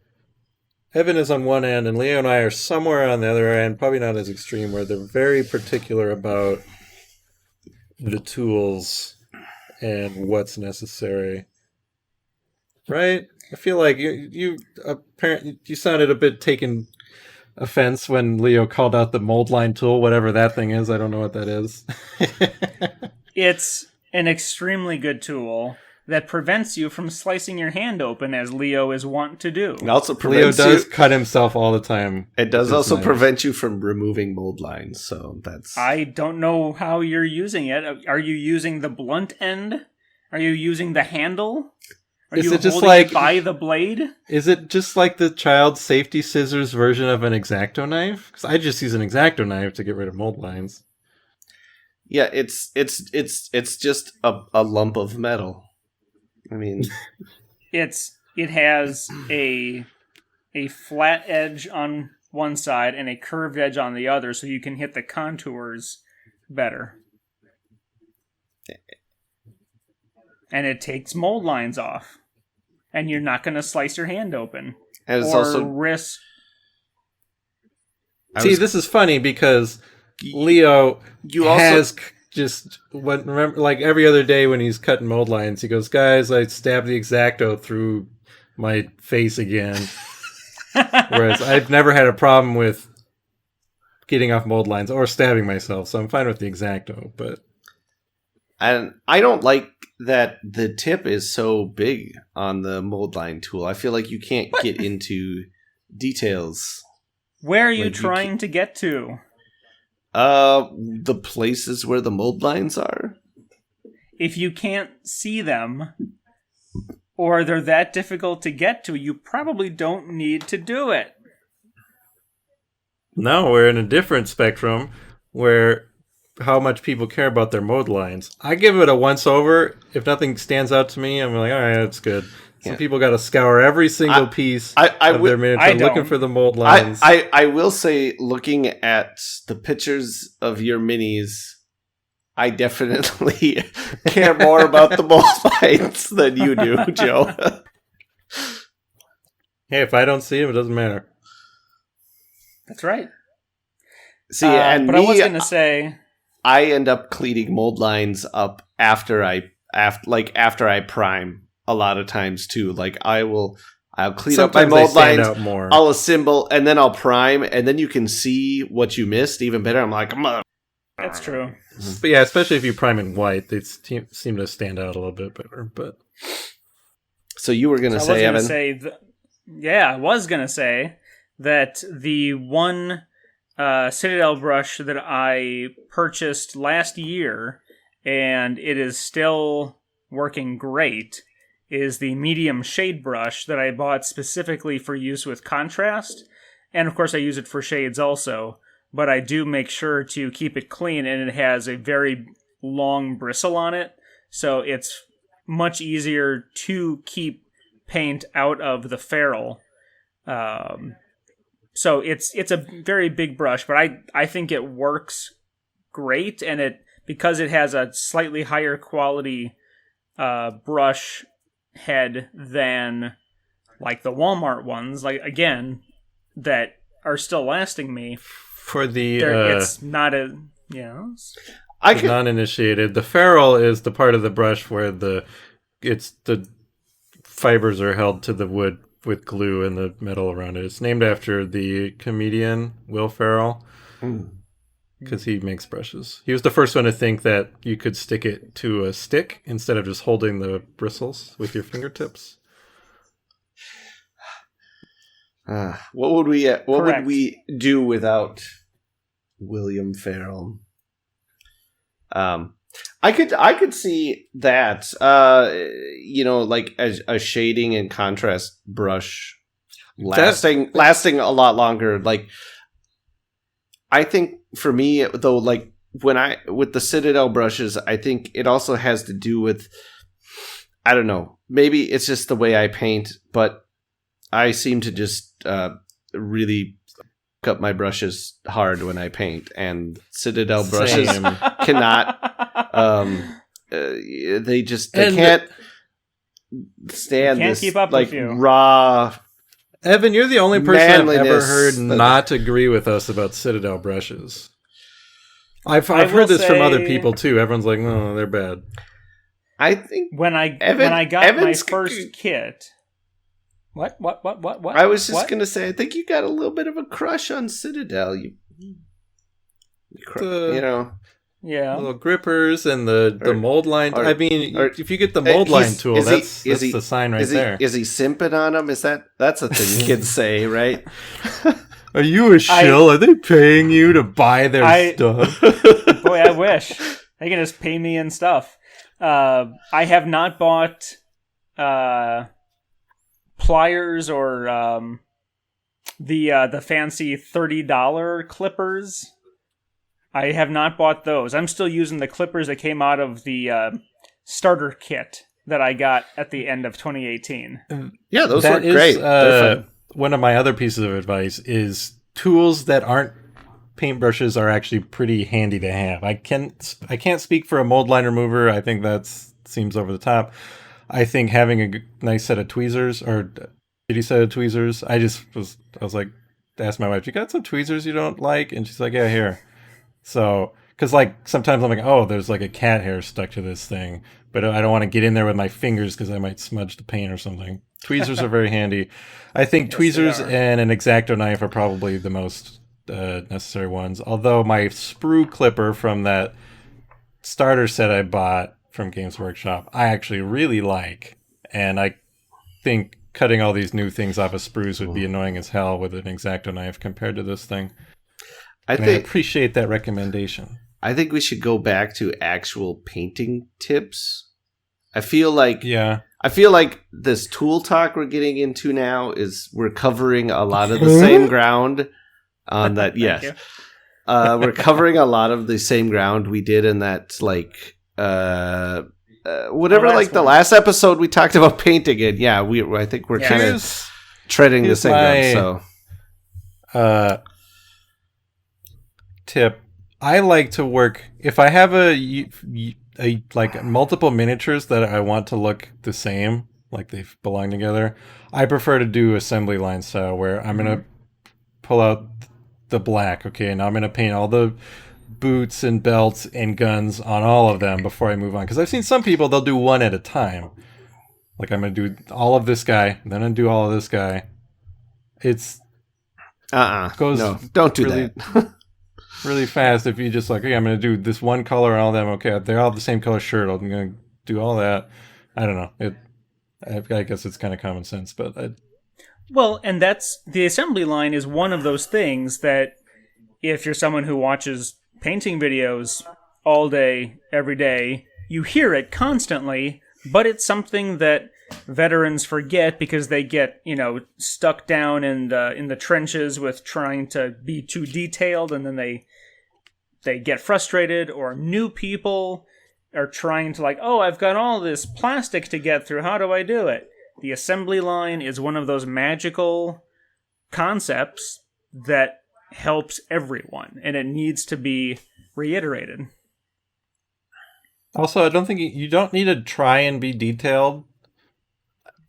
Evan is on one end and Leo and I are somewhere on the other end, probably not as extreme, where they're very particular about the tools and what's necessary. Right? I feel like you sounded a bit taken offense when Leo called out the mold line tool, whatever that thing is. I don't know what that is. It's an extremely good tool that prevents you from slicing your hand open, as Leo is wont to do. It also Leo does cut himself all the time. It does also prevent you from removing mold lines, so that's... I don't know how you're using it. Are you using the blunt end? Are you using the handle? Are you holding it by the blade? Is it just like the child safety scissors version of an X-Acto knife? Because I just use an X-Acto knife to get rid of mold lines. Yeah, it's just a lump of metal. I mean, it has a flat edge on one side and a curved edge on the other, so you can hit the contours better. And it takes mold lines off. And you're not going to slice your hand open. And it's also risk... This is funny because Leo remember, like every other day when he's cutting mold lines, he goes, guys, I stabbed the X-Acto through my face again. Whereas I've never had a problem with getting off mold lines or stabbing myself, so I'm fine with the X-Acto. But And I don't like that the tip is so big on the mold line tool. I feel like you can't get into details. Where are you Like, trying to get to? The places where the mold lines are. If you can't see them, or they're that difficult to get to, you probably don't need to do it. now we're in a different spectrum where how much people care about their mold lines. I give it a once over. If nothing stands out to me, I'm like, all right, that's good. Some Yeah. people got to scour every single piece of their miniature looking for the mold lines. I will say, looking at the pictures of your minis, I definitely care more about the mold lines than you do, Joe. Hey, if I don't see them, it doesn't matter. That's right. See, and but me, I was going to say... I end up cleaning mold lines up after I prime a lot of times too. Like I'll clean up my Sometimes they mold stand lines, out more. I'll assemble, and then I'll prime, and then you can see what you missed even better. I'm like, That's true. But yeah, especially if you prime in white, they seem to stand out a little bit better. But So you were gonna say, Evan? I was gonna say that the one Citadel brush that I purchased last year, and it is still working great, is the medium shade brush that I bought specifically for use with contrast. And of course I use it for shades also, but I do make sure to keep it clean, and it has a very long bristle on it, so it's much easier to keep paint out of the ferrule. So it's a very big brush, but I think it works great, and because it has a slightly higher quality brush head than like the Walmart ones, like again, that are still lasting me. for the It's not a non-initiated, the ferrule is the part of the brush where the fibers are held to the wood with glue and the metal around it. It's named after the comedian Will Ferrell, because he makes brushes. He was the first one to think that you could stick it to a stick instead of just holding the bristles with your fingertips. What would we Correct. do without William Ferrell? I could see that, like a shading and contrast brush lasting a lot longer. Like, I think for me though, like with the Citadel brushes, I think it also has to do with, I don't know, maybe it's just the way I paint, but I seem to just really up my brushes hard when I paint, and Citadel brushes cannot. They can't stand this. keep up like with you. Raw. Evan, you're the only person I've ever manliness heard not agree with us about Citadel brushes. I've heard this from other people too. Everyone's like, "No, they're bad." I think when I got Evan's my first kit. What? I was just gonna say, I think you got a little bit of a crush on Citadel. Yeah. Little grippers and the mold line. I mean, if you get the mold line tool, that's the sign right there. Is he simping on them? That's a thing kids say, right? Are you a shill? Are they paying you to buy their stuff? Boy, I wish. They can just pay me in stuff. I have not bought pliers or the fancy $30 clippers. I have not bought those. I'm still using the clippers that came out of the starter kit that I got at the end of 2018. Yeah, those work great. They're fun. One of my other pieces of advice is tools that aren't paintbrushes are actually pretty handy to have. I can't speak for a mold line remover. I think that seems over the top. I think having a nice set of tweezers or shitty set of tweezers. I was like, asked my wife, "You got some tweezers you don't like?" And she's like, "Yeah, here." So, because like sometimes I'm like, "Oh, there's like a cat hair stuck to this thing," but I don't want to get in there with my fingers because I might smudge the paint or something. Tweezers are very handy. I think Yes, tweezers they are. and an X-Acto knife are probably the most necessary ones. Although my sprue clipper from that starter set I bought from Games Workshop, I actually really like. And I think cutting all these new things off of sprues would be annoying as hell with an X-Acto knife compared to this thing. I And I think appreciate that recommendation. I think we should go back to actual painting tips. I feel like Yeah. this tool talk we're getting into now is we're covering a lot of the same ground on that. Thank Yes, you. we're covering a lot of the same ground we did in that whatever, The last like the one. last episode we talked about painting it. Yeah, I think we're Yeah. kind of treading the here's same ground. So Tip. I like to work if I have a like multiple miniatures that I want to look the same, like they belong together. I prefer to do assembly line style where I'm gonna pull out the black. Okay, now I'm gonna paint all the boots and belts and guns on all of them before I move on. Because I've seen some people, they'll do one at a time. Like I'm gonna do all of this guy, then I'm gonna do all of this guy. It's goes no, don't do really- that. really fast if you just like, okay, I'm going to do this one color and all of them. Okay, they're all the same color shirt. I'm going to do all that. I don't know. I guess it's kind of common sense, but Well, and that's the assembly line is one of those things that if you're someone who watches painting videos all day, every day, you hear it constantly, but it's something that veterans forget because they get, stuck down in the trenches with trying to be too detailed, and then they get frustrated, or new people are trying to I've got all this plastic to get through. How do I do it? The assembly line is one of those magical concepts that helps everyone, and it needs to be reiterated. also I don't think you don't need to try and be detailed.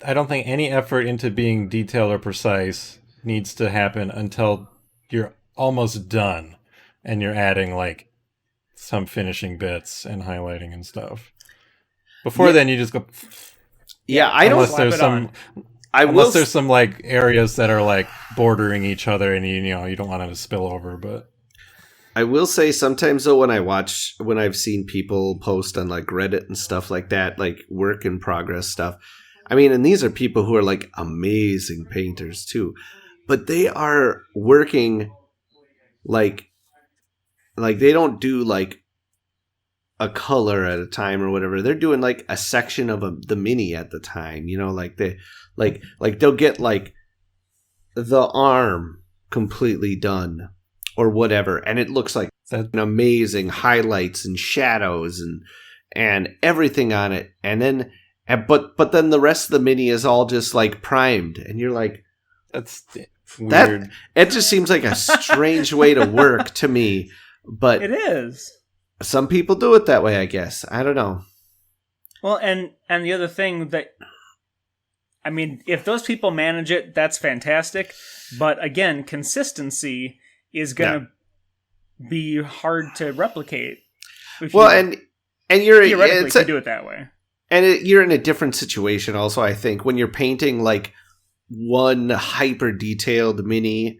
I don't think any effort into being detailed or precise needs to happen until you're almost done and you're adding like some finishing bits and highlighting and stuff. Before then, you just go. Yeah, I don't. Unless there's it some, on. unless there's some like areas that are like bordering each other, and you don't want it to spill over. But I will say sometimes though, when I've seen people post on like Reddit and stuff like that, like work in progress stuff. I mean, and these are people who are like amazing painters too, but they are working like they don't do like a color at a time or whatever. They're doing like a section of the mini at the time, like they'll get like the arm completely done or whatever, and it looks like an amazing highlights and shadows and everything on it, and then but then the rest of the mini is all just like primed, and you're like, that's weird. It just seems like a strange way to work to me, but It is. some people do it that way, I guess. I don't know. Well, and the other thing that, I mean, if those people manage it, that's fantastic. But again, consistency is going to be hard to replicate. Well, and you're theoretically, if you do it that way. And you're in a different situation also, I think, when you're painting like one hyper detailed mini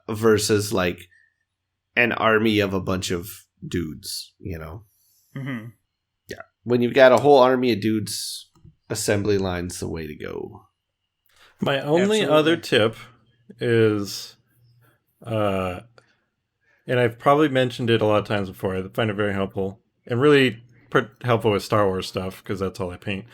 versus like an army of a bunch of dudes, Mm-hmm. Yeah. When you've got a whole army of dudes, assembly line's the way to go. My only Absolutely. other tip is, and I've probably mentioned it a lot of times before. I find it very helpful and really helpful with Star Wars stuff because that's all I paint.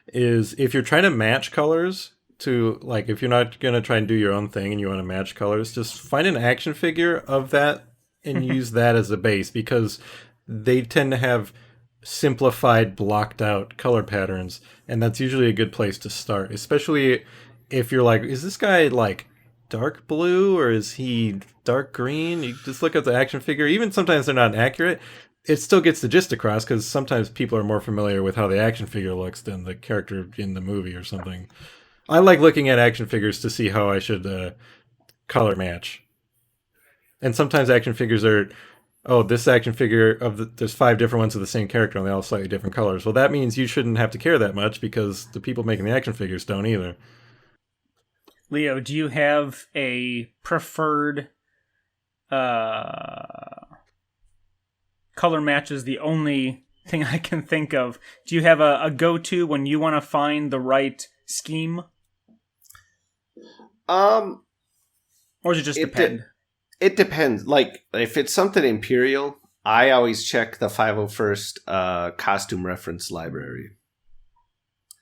Is if you're trying to match colors to like if you're not gonna try and do your own thing and you want to match colors, just find an action figure of that and use that as a base because they tend to have simplified, blocked out color patterns, and that's usually a good place to start, especially if you're like, is this guy like dark blue or is he dark green? You just look at the action figure. Even sometimes they're not accurate. It still gets the gist across because sometimes people are more familiar with how the action figure looks than the character in the movie or something. I like looking at action figures to see how I should color match. And sometimes action figures are oh, this action figure there's 5 different ones of the same character and they all slightly different colors. Well, that means you shouldn't have to care that much because the people making the action figures don't either. Leo, do you have a preferred color match? Is the only thing I can think of. Do you have a go-to when you want to find the right scheme? Or does it just depend? It depends. Like, if it's something Imperial, I always check the 501st costume reference library.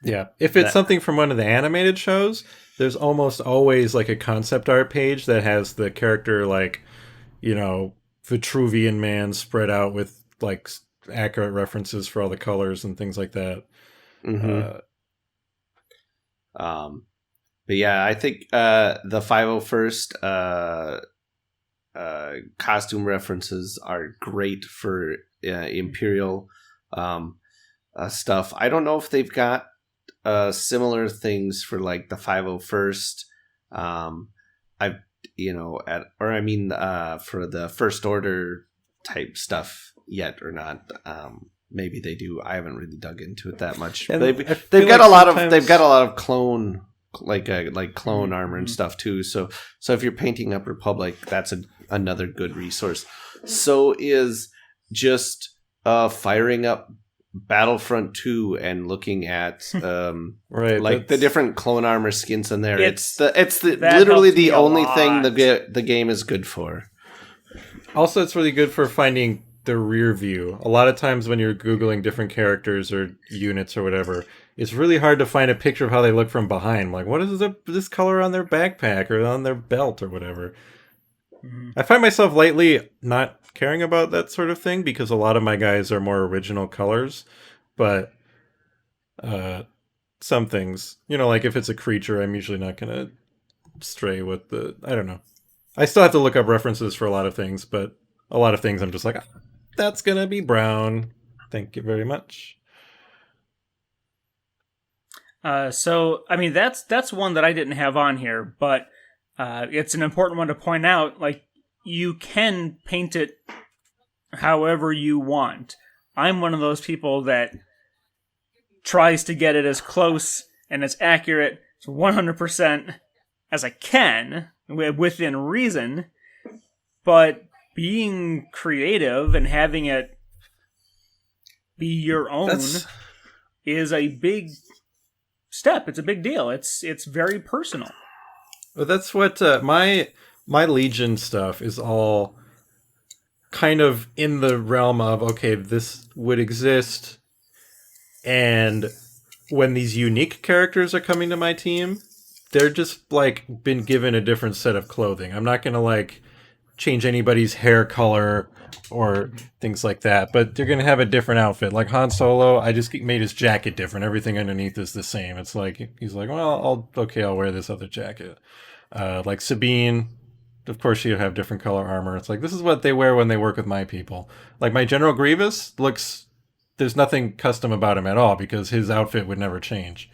Yeah. If it's something from one of the animated shows, there's almost always like a concept art page that has the character like, you know, Vitruvian Man spread out with like accurate references for all the colors and things like that. Mm-hmm. But yeah, I think the 501st costume references are great for Imperial stuff. I don't know if they've got similar things for like the 501st. For the First Order type stuff yet or not. Maybe they do. I haven't really dug into it that much. And They've got a lot of clone clone armor and stuff too. So if you're painting up Republic, that's another good resource. So is just firing up Battlefront 2 and looking at right, like the different clone armor skins in there. It's literally helps the me a only lot. thing the game is good for. Also, it's really good for finding the rear view. A lot of times when you're Googling different characters or units or whatever, it's really hard to find a picture of how they look from behind. Like, what is this color on their backpack or on their belt or whatever? Mm-hmm. I find myself lately not caring about that sort of thing because a lot of my guys are more original colors. But some things, like if it's a creature, I'm usually not going to stray with I don't know. I still have to look up references for a lot of things, but a lot of things I'm just like, that's going to be brown. Thank you very much. So, I mean, that's one that I didn't have on here, but it's an important one to point out. Like, you can paint it however you want. I'm one of those people that tries to get it as close and as accurate to 100% as I can, within reason, but being creative and having it be your own is a big step. It's a big deal. It's very personal. Well, that's what my Legion stuff is all kind of in the realm of, okay, this would exist, and when these unique characters are coming to my team, they're just like been given a different set of clothing. I'm not gonna like change anybody's hair color or things like that, but they're gonna have a different outfit. Like Han Solo, I just made his jacket different. Everything underneath is the same. It's like he's like, well, I'll wear this other jacket. Like Sabine, of course she'll have different color armor. It's like this is what they wear when they work with my people. Like my General Grievous there's nothing custom about him at all because his outfit would never change.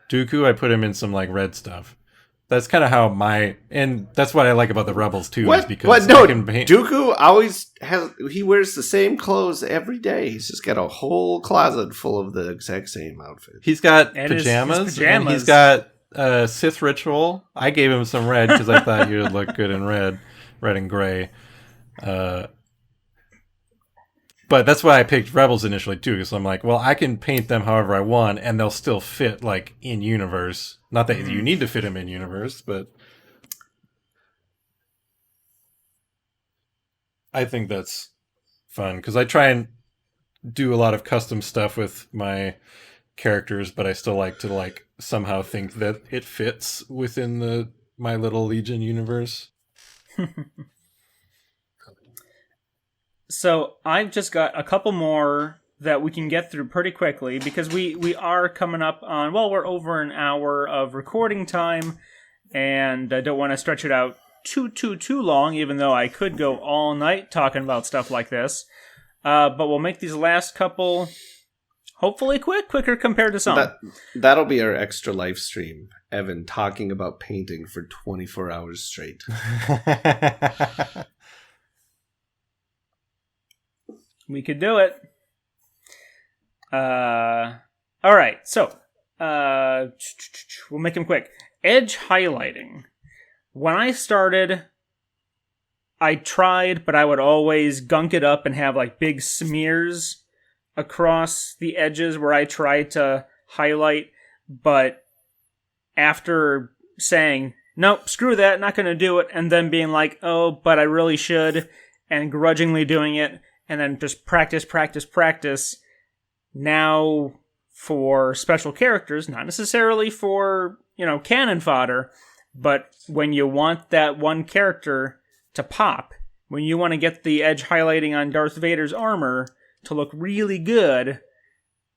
Dooku, I put him in some like red stuff. That's kind of how and that's what I like about the Rebels too. Is because Dooku always he wears the same clothes every day. He's just got a whole closet full of the exact same outfit. He's got pajamas, and he's got Sith Ritual. I gave him some red because I thought you would look good in red and gray. But that's why I picked Rebels initially too, because I'm like, well, I can paint them however I want, and they'll still fit like in universe. Not that you need to fit them in universe, but I think that's fun because I try and do a lot of custom stuff with my characters, but I still like to somehow think that it fits within my little Legion universe. So I've just got a couple more that we can get through pretty quickly because we are coming up on, we're over an hour of recording time, and I don't want to stretch it out too long, even though I could go all night talking about stuff like this. But we'll make these last couple hopefully quicker compared to some. That'll be our extra live stream. Evan talking about painting for 24 hours straight. We could do it. All right, so we'll make them quick. Edge highlighting. When I started, I tried, but I would always gunk it up and have like big smears across the edges where I tried to highlight. But after saying, nope, screw that, not going to do it, and then being like, oh, but I really should, and grudgingly doing it, and then just practice, now for special characters, not necessarily for, cannon fodder, but when you want that one character to pop, when you want to get the edge highlighting on Darth Vader's armor to look really good,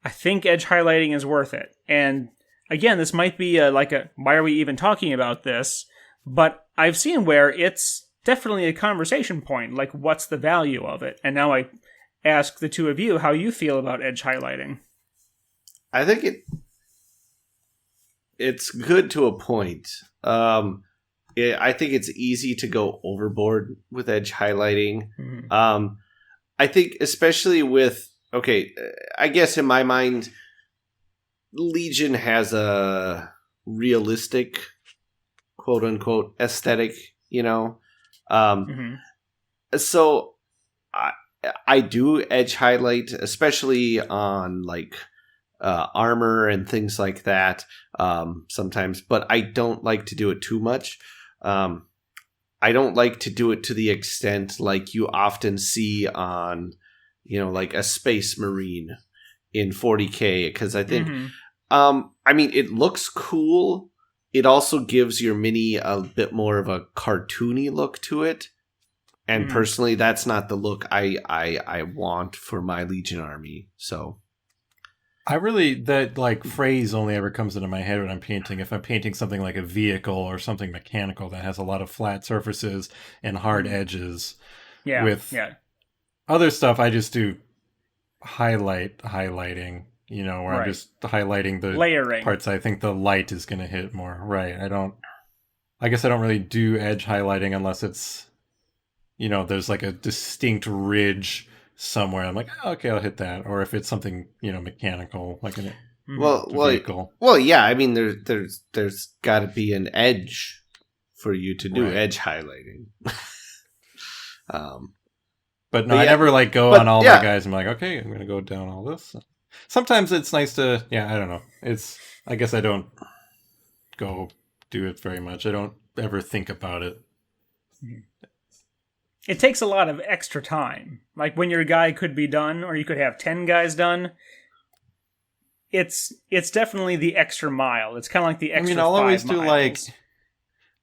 I think edge highlighting is worth it. And again, this might be why are we even talking about this? But I've seen where it's definitely a conversation point, like what's the value of it? And now I ask the two of you how you feel about edge highlighting. I think it's good to a point. I think it's easy to go overboard with edge highlighting. Mm-hmm. I think especially with, I guess in my mind, Legion has a realistic, quote unquote, aesthetic, mm-hmm. So I do edge highlight, especially on like armor and things like that sometimes, but I don't like to do it too much. I don't like to do it to the extent like you often see on, like a Space Marine in 40K, because I think, mm-hmm. It looks cool. It also gives your mini a bit more of a cartoony look to it. And personally, that's not the look I want for my Legion army. So that phrase only ever comes into my head when I'm painting. If I'm painting something like a vehicle or something mechanical that has a lot of flat surfaces and hard edges. Other stuff, I just do highlighting, where I'm just highlighting the layering parts I think the light is going to hit more. Right. I guess I don't really do edge highlighting unless it's, there's like a distinct ridge somewhere. I'm like, oh, okay, I'll hit that. Or if it's something, mechanical, like a vehicle. Well, yeah. There's got to be an edge for you to do edge highlighting. But I never go on all my guys. I'm like, okay, I'm going to go down all this. Sometimes it's nice to, I don't know. I guess I don't go do it very much. I don't ever think about it. It takes a lot of extra time. Like when your guy could be done, or you could have 10 guys done. It's definitely the extra mile. It's kind of like the extra. I'll always do miles.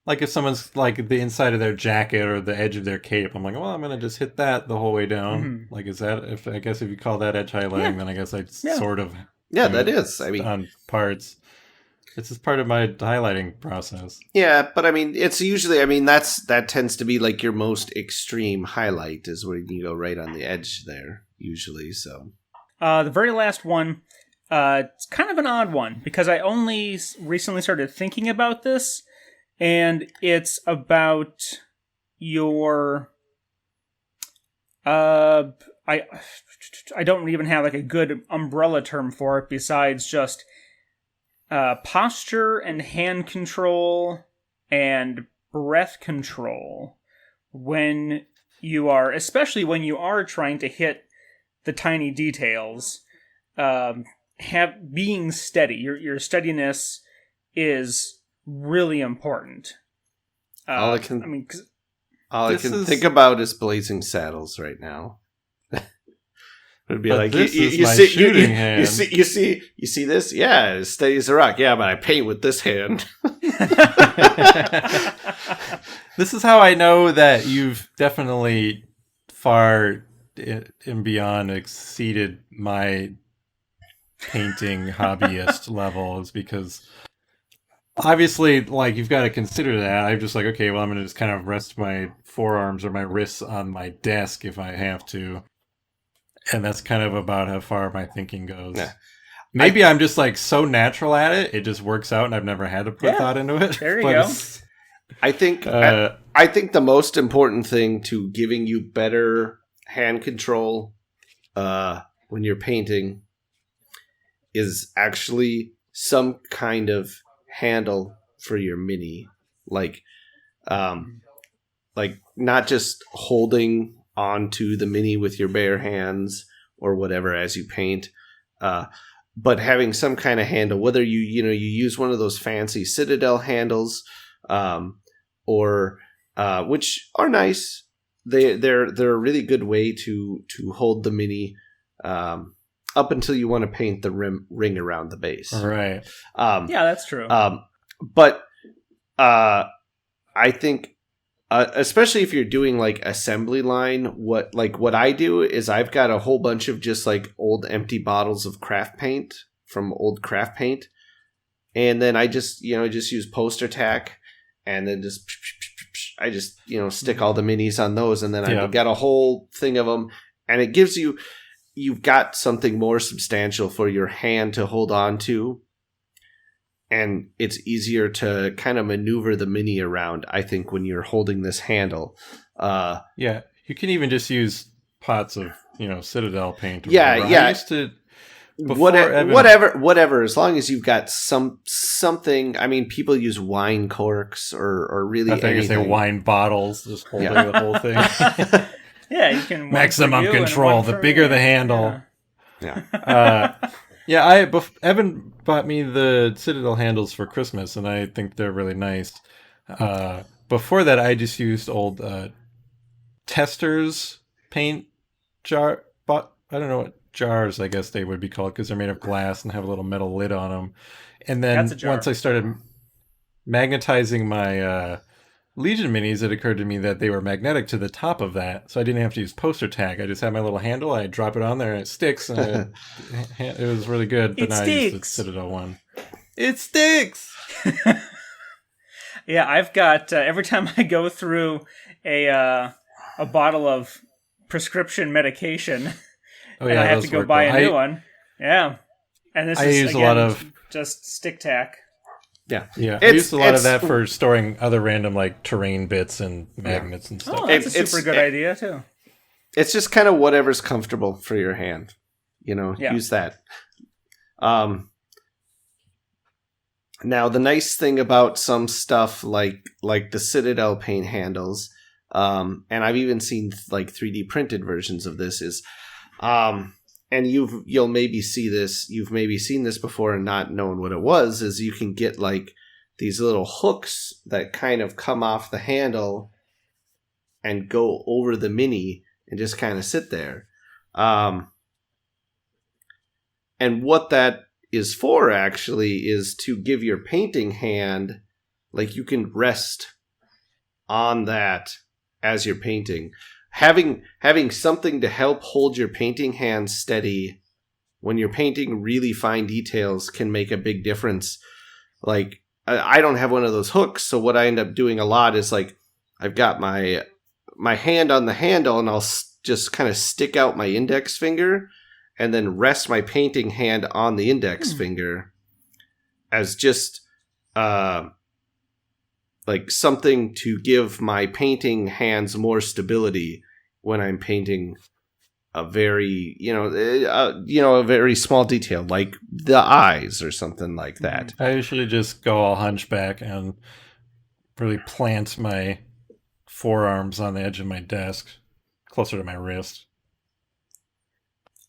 Like if someone's like the inside of their jacket or the edge of their cape, I'm like, well, I'm gonna just hit that the whole way down. Mm-hmm. Like, is that if you call that edge highlighting, then I guess I sort of that is. On parts. It's just part of my highlighting process. Yeah, but it's usually, that tends to be like your most extreme highlight is where you go right on the edge there, usually, so. The very last one, it's kind of an odd one, because I only recently started thinking about this, and it's about your, I don't even have like a good umbrella term for it besides just posture and hand control and breath control especially when you are trying to hit the tiny details. Being steady, your steadiness is really important. All I can think about is Blazing Saddles right now. It'd be but like you see this? Yeah, as steady as a rock. Yeah, but I paint with this hand. This is how I know that you've definitely far and beyond exceeded my painting hobbyist levels, because obviously, you've got to consider that. I'm just like, okay, well, I'm going to just kind of rest my forearms or my wrists on my desk if I have to. And that's kind of about how far my thinking goes. Yeah. Maybe I'm just so natural at it. It just works out and I've never had to put thought into it. There you go. I think the most important thing to giving you better hand control when you're painting is actually some kind of handle for your mini, like not just holding onto the mini with your bare hands or whatever as you paint, but having some kind of handle, whether you use one of those fancy Citadel handles, or which are nice. They're a really good way to hold the mini up until you want to paint the ring around the base. Right. Yeah, that's true. But I think, especially if you're doing like assembly line, what I do is I've got a whole bunch of just like old empty bottles of craft paint from old craft paint, and then I just use poster tack, and then I just stick all the minis on those, and then I've got a whole thing of them, and it gives you've got something more substantial for your hand to hold on to. And it's easier to kind of maneuver the mini around, I think, when you're holding this handle. Yeah, you can even just use pots of, Citadel paint. Or yeah, whatever. yeah. I used to, whatever. As long as you've got something. I mean, people use wine corks or really anything. I think you say wine bottles, just holding the whole thing. Yeah, you can maximum control. The bigger the handle. Yeah. Yeah, Evan bought me the Citadel handles for Christmas, and I think they're really nice. Before that, I just used old testers paint jar. But I don't know what jars, I guess they would be called, because they're made of glass and have a little metal lid on them. And then once I started magnetizing my Legion minis, it occurred to me that they were magnetic to the top of that, so I didn't have to use poster tack. I just had my little handle, I drop it on there, and it sticks, and it was really good. But now I use the Citadel one. It sticks! Yeah, I've got, every time I go through a bottle of prescription medication, and I have to go buy a new one. Yeah. And this is, use a lot of just stick tack. Yeah. I used a lot of that for storing other random like terrain bits and magnets and stuff. Oh, that's a super good idea too. It's just kind of whatever's comfortable for your hand. Use that. Now the nice thing about some stuff like the Citadel paint handles, and I've even seen like 3D printed versions of this, is and you'll maybe see this. You've maybe seen this before and not known what it was. Is you can get like these little hooks that kind of come off the handle and go over the mini and just kind of sit there. And what that is for actually is to give your painting hand, like you can rest on that as you're painting. Having something to help hold your painting hand steady when you're painting really fine details can make a big difference. Like, I don't have one of those hooks, so what I end up doing a lot is like I've got my hand on the handle, and I'll just kind of stick out my index finger and then rest my painting hand on the index finger as just like something to give my painting hands more stability when I'm painting a very, a very small detail, like the eyes or something like that. I usually just go all hunchback and really plant my forearms on the edge of my desk, closer to my wrist.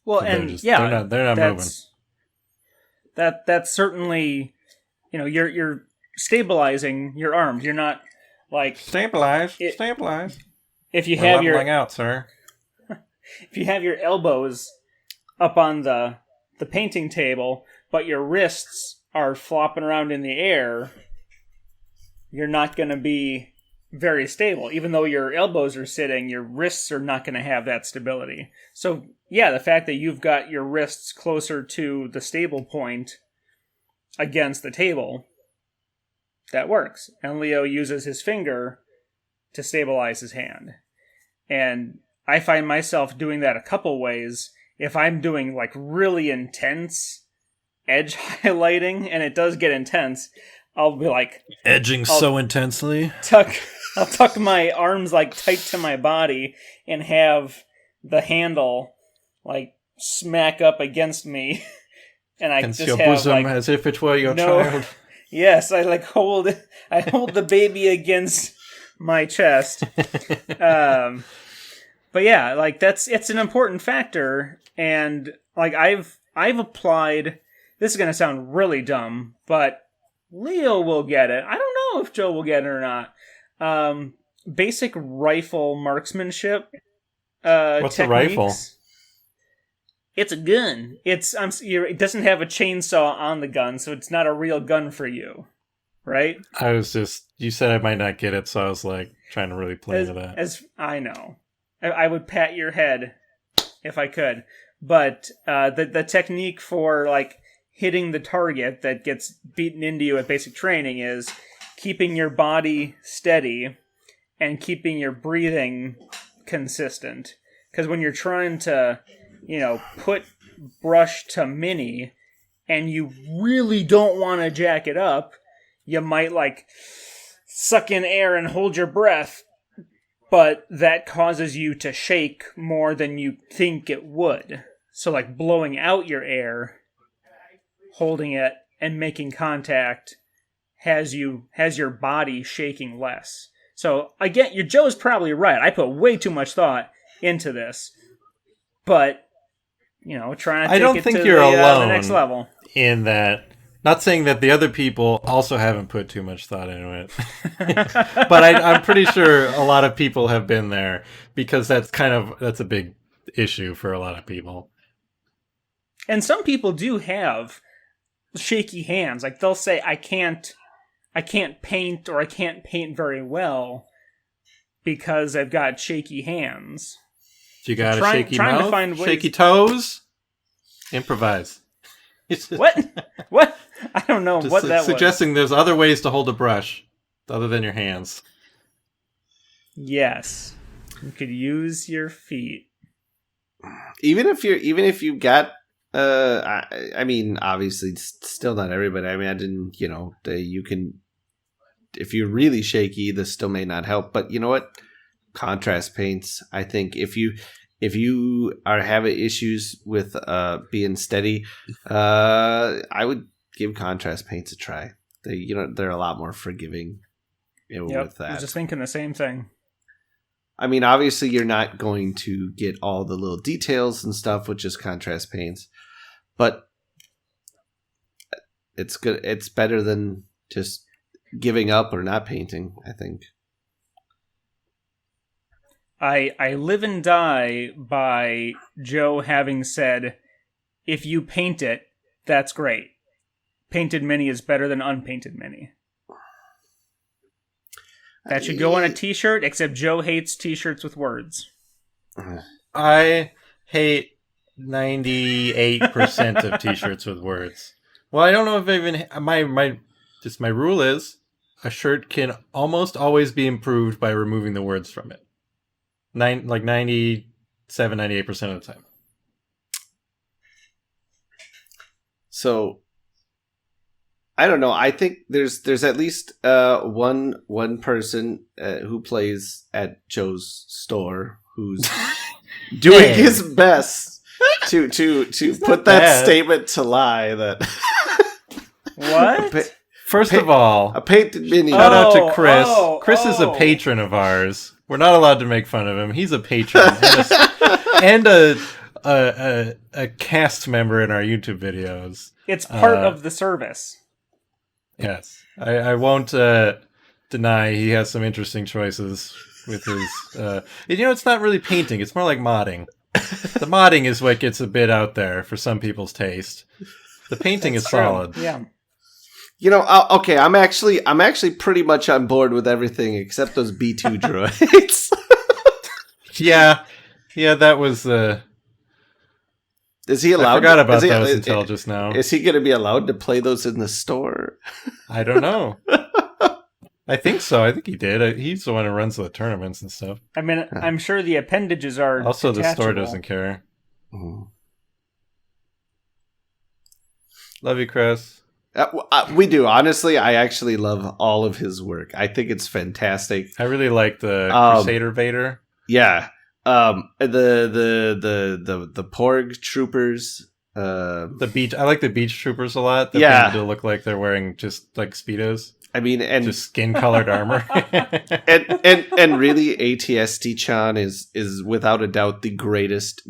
Well, so and they're not moving. That's certainly, you're stabilizing your arms. You're not like stabilize. If you have your out, sir. If you have your elbows up on the painting table, but your wrists are flopping around in the air, you're not going to be very stable. Even though your elbows are sitting, your wrists are not going to have that stability. So, yeah, the fact that you've got your wrists closer to the stable point against the table, that works. And Leo uses his finger to stabilize his hand. And I find myself doing that a couple ways. If I'm doing like really intense edge highlighting, and it does get intense, I'll be like edging so intensely. I'll tuck my arms like tight to my body and have the handle like smack up against me, and I Against just your have bosom like as if it were your no. child. Yes, I hold the baby against my chest. But yeah, like it's an important factor, and like I've applied. This is gonna sound really dumb, but Leo will get it. I don't know if Joe will get it or not. Basic rifle marksmanship. What's a rifle? Techniques. It's a gun. It doesn't have a chainsaw on the gun, so it's not a real gun for you, right? You said I might not get it, so I was like trying to really play into that. As I know, I would pat your head if I could, but the technique for like hitting the target that gets beaten into you at basic training is keeping your body steady and keeping your breathing consistent. Because when you're trying to, put brush to mini, and you really don't want to jack it up, you might like suck in air and hold your breath, but that causes you to shake more than you think it would. So like blowing out your air, holding it, and making contact has your body shaking less. So again, your Joe's probably right. I put way too much thought into this, but trying to I don't take it think to you're alone the next level. In that. Not saying that the other people also haven't put too much thought into it, but I'm pretty sure a lot of people have been there, because that's a big issue for a lot of people. And some people do have shaky hands. Like they'll say, I can't paint, or I can't paint very well because I've got shaky hands. You got a shaky mouth, to find ways. shaky toes. Improvise. What? I don't know what that was. Suggesting there's other ways to hold a brush other than your hands. Yes, you could use your feet. Even if you got, I mean, obviously, still not everybody. I imagine you can. If you're really shaky, this still may not help. But you know what? Contrast paints. I think if you are having issues with being steady, I would give contrast paints a try. They're a lot more forgiving with that. I was just thinking the same thing. I mean, obviously, you're not going to get all the little details and stuff with just contrast paints, but it's good. It's better than just giving up or not painting, I think. I live and die by Joe having said, if you paint it, that's great. Painted mini is better than unpainted mini. That should go on a t-shirt, except Joe hates t-shirts with words. I hate 98% of t-shirts with words. Well, I don't know if even my rule is a shirt can almost always be improved by removing the words from it. 97, 98% of the time. So I don't know. I think there's at least one person who plays at Joe's store who's doing his best to put that bad. statement to lie. That what? First of all, a painted mini. Shout out to Chris. Chris is a patron of ours. We're not allowed to make fun of him. He's a patron and a cast member in our YouTube videos. It's part of the service. Yes, I won't deny he has some interesting choices with his. It's not really painting; it's more like modding. The modding is what gets a bit out there for some people's taste. The painting is solid. Yeah. Okay, I'm actually pretty much on board with everything except those B2 droids. Yeah, that was. Is he allowed? I forgot about those until just now. Is he going to be allowed to play those in the store? I don't know. I think so. I think he did. He's the one who runs the tournaments and stuff. I mean, I'm sure the appendages are also detachable. The store doesn't care. Mm. Love you, Chris. We do. Honestly, I actually love all of his work. I think it's fantastic. I really like the Crusader Vader. Yeah. The Porg troopers. The beach. I like the beach troopers a lot. They're Yeah. painted to look like they're wearing just like Speedos. I mean, and Just skin colored armor. and really, ATST-chan is without a doubt the greatest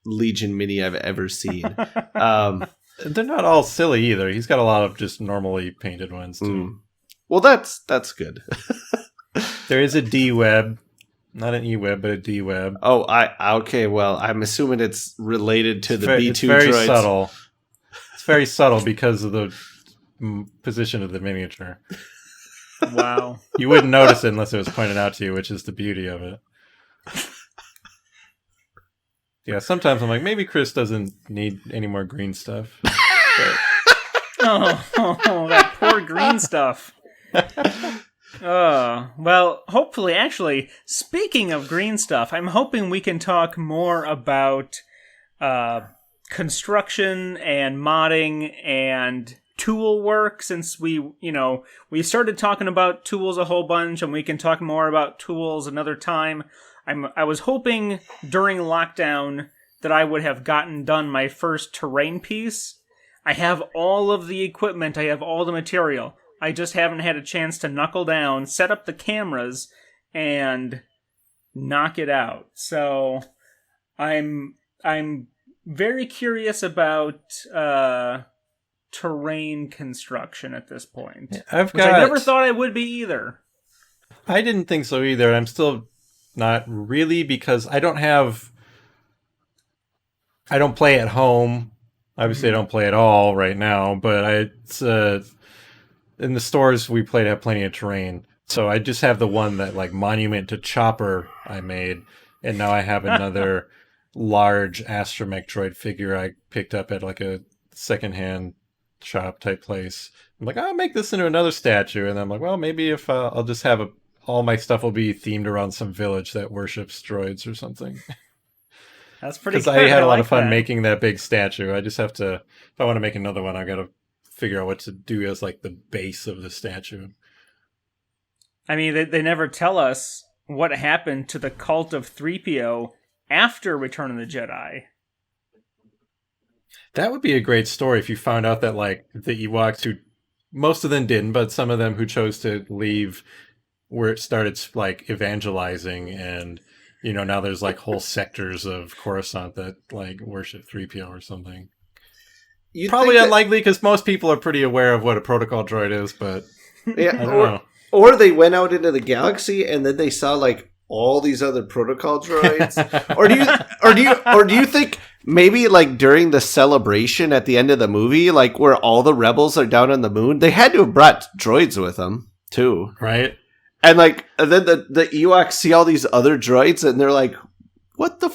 Legion mini I've ever seen. They're not all silly either. He's got a lot of just normally painted ones too. Well, that's good. There is a D-web, not an E-web, but a D-web. Oh, okay. Well, I'm assuming it's related to the B2 It's very droids. subtle. It's very subtle because of the position of the miniature. Wow. You wouldn't notice it unless it was pointed out to you, which is the beauty of it. Yeah, sometimes I'm like, maybe Chris doesn't need any more green stuff. But... oh, that poor green stuff. Well, hopefully, actually, speaking of green stuff, I'm hoping we can talk more about construction and modding and tool work, since we started talking about tools a whole bunch, and we can talk more about tools another time. I was hoping during lockdown that I would have gotten done my first terrain piece. I have all of the equipment, I have all the material. I just haven't had a chance to knuckle down, set up the cameras, and knock it out. So I'm very curious about terrain construction at this point. I never thought I would be either. I didn't think so either. I'm still not really, because I don't play at home. Obviously, I don't play at all right now, but in the stores we play to have plenty of terrain. So I just have the one that like monument to chopper I made, and now I have another large astromech droid figure I picked up at like a secondhand shop type place. I'm like, I'll make this into another statue, and I'm like, well, maybe if I'll just have all my stuff will be themed around some village that worships droids or something. That's pretty good. Because I had a lot of fun that. making that big statue. I just have to, if I want to make another one, I got to figure out what to do as like the base of the statue. I mean, they never tell us what happened to the cult of 3PO after Return of the Jedi. That would be a great story if you found out that like the Ewoks, who most of them didn't, but some of them who chose to leave, where it started like evangelizing, and now there's like whole sectors of Coruscant that like worship 3PO or something. Probably unlikely, because most people are pretty aware of what a protocol droid is, but yeah, I don't know. Or they went out into the galaxy and then they saw like all these other protocol droids. or do you think maybe like during the celebration at the end of the movie, like where all the rebels are down on the moon, they had to have brought droids with them too, right? And like and then the Ewoks see all these other droids and they're like, "What the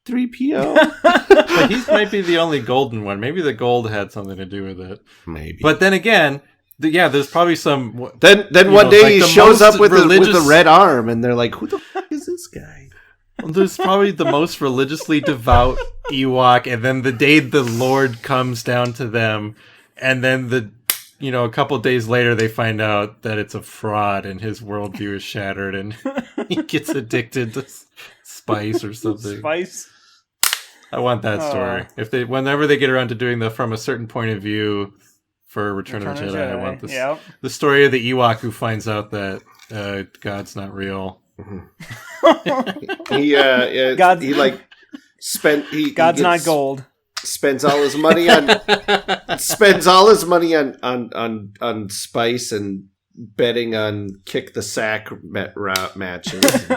3PO?" But he might be the only golden one. Maybe the gold had something to do with it. Maybe. But then again, there's probably some. Then one day like he the shows most up with religious... the red arm, and they're like, "Who the fuck is this guy?" There's probably the most religiously devout Ewok, and then the day the Lord comes down to them, and then a couple days later they find out that it's a fraud, and his worldview is shattered, and he gets addicted to spice or something. Spice. I want that story. Whenever they get around to doing the from a certain point of view for Return of the Jedi, I want this. The story of the Ewok who finds out that God's not real. God's not gold. Spends all his money on spice and betting on kick the sack matches.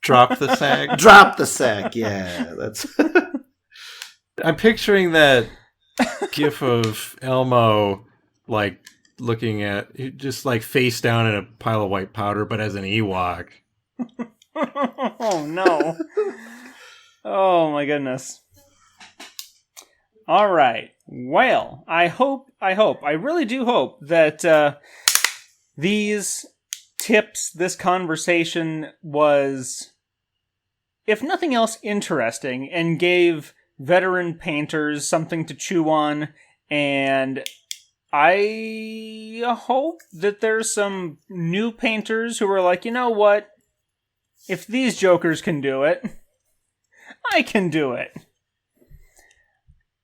Drop the sack. Drop the sack. Yeah, that's. I'm picturing that gif of Elmo like looking at just like face down in a pile of white powder, but as an Ewok. Oh no. Oh my goodness. All right. Well, I really do hope that these tips, this conversation was, if nothing else, interesting and gave veteran painters something to chew on, and I hope that there's some new painters who are like, you know what? If these jokers can do it, I can do it.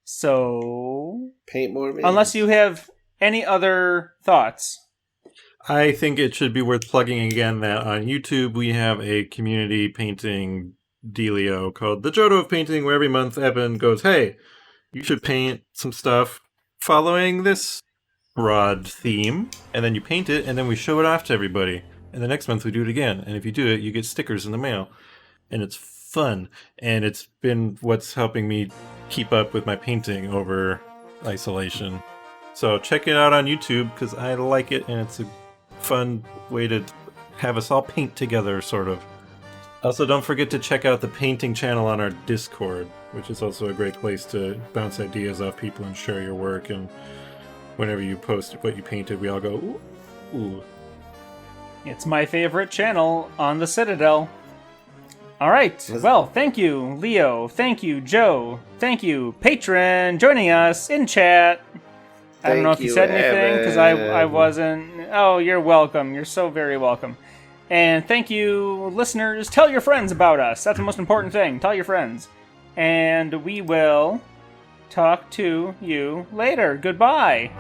So, Paint more mains. unless you have any other thoughts. I think it should be worth plugging again that on YouTube we have a community painting dealio called the Jodo of Painting, where every month Evan goes, hey, you should paint some stuff following this broad theme, and then you paint it, and then we show it off to everybody. And the next month we do it again, and if you do it, you get stickers in the mail. And it's fun, and it's been what's helping me keep up with my painting over isolation. So check it out on YouTube, because I like it, and it's a fun way to have us all paint together, sort of. Also, don't forget to check out the painting channel on our Discord, which is also a great place to bounce ideas off people and share your work. And whenever you post what you painted, we all go, ooh, ooh. It's my favorite channel on the Citadel. All right. Well, thank you, Leo. Thank you, Joe. Thank you, Patron, joining us in chat. I don't know if you said anything, because I wasn't. Oh, you're welcome. You're so very welcome. And thank you, listeners. Tell your friends about us. That's the most important thing. Tell your friends. And we will talk to you later. Goodbye.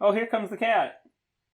Oh, here comes the cat.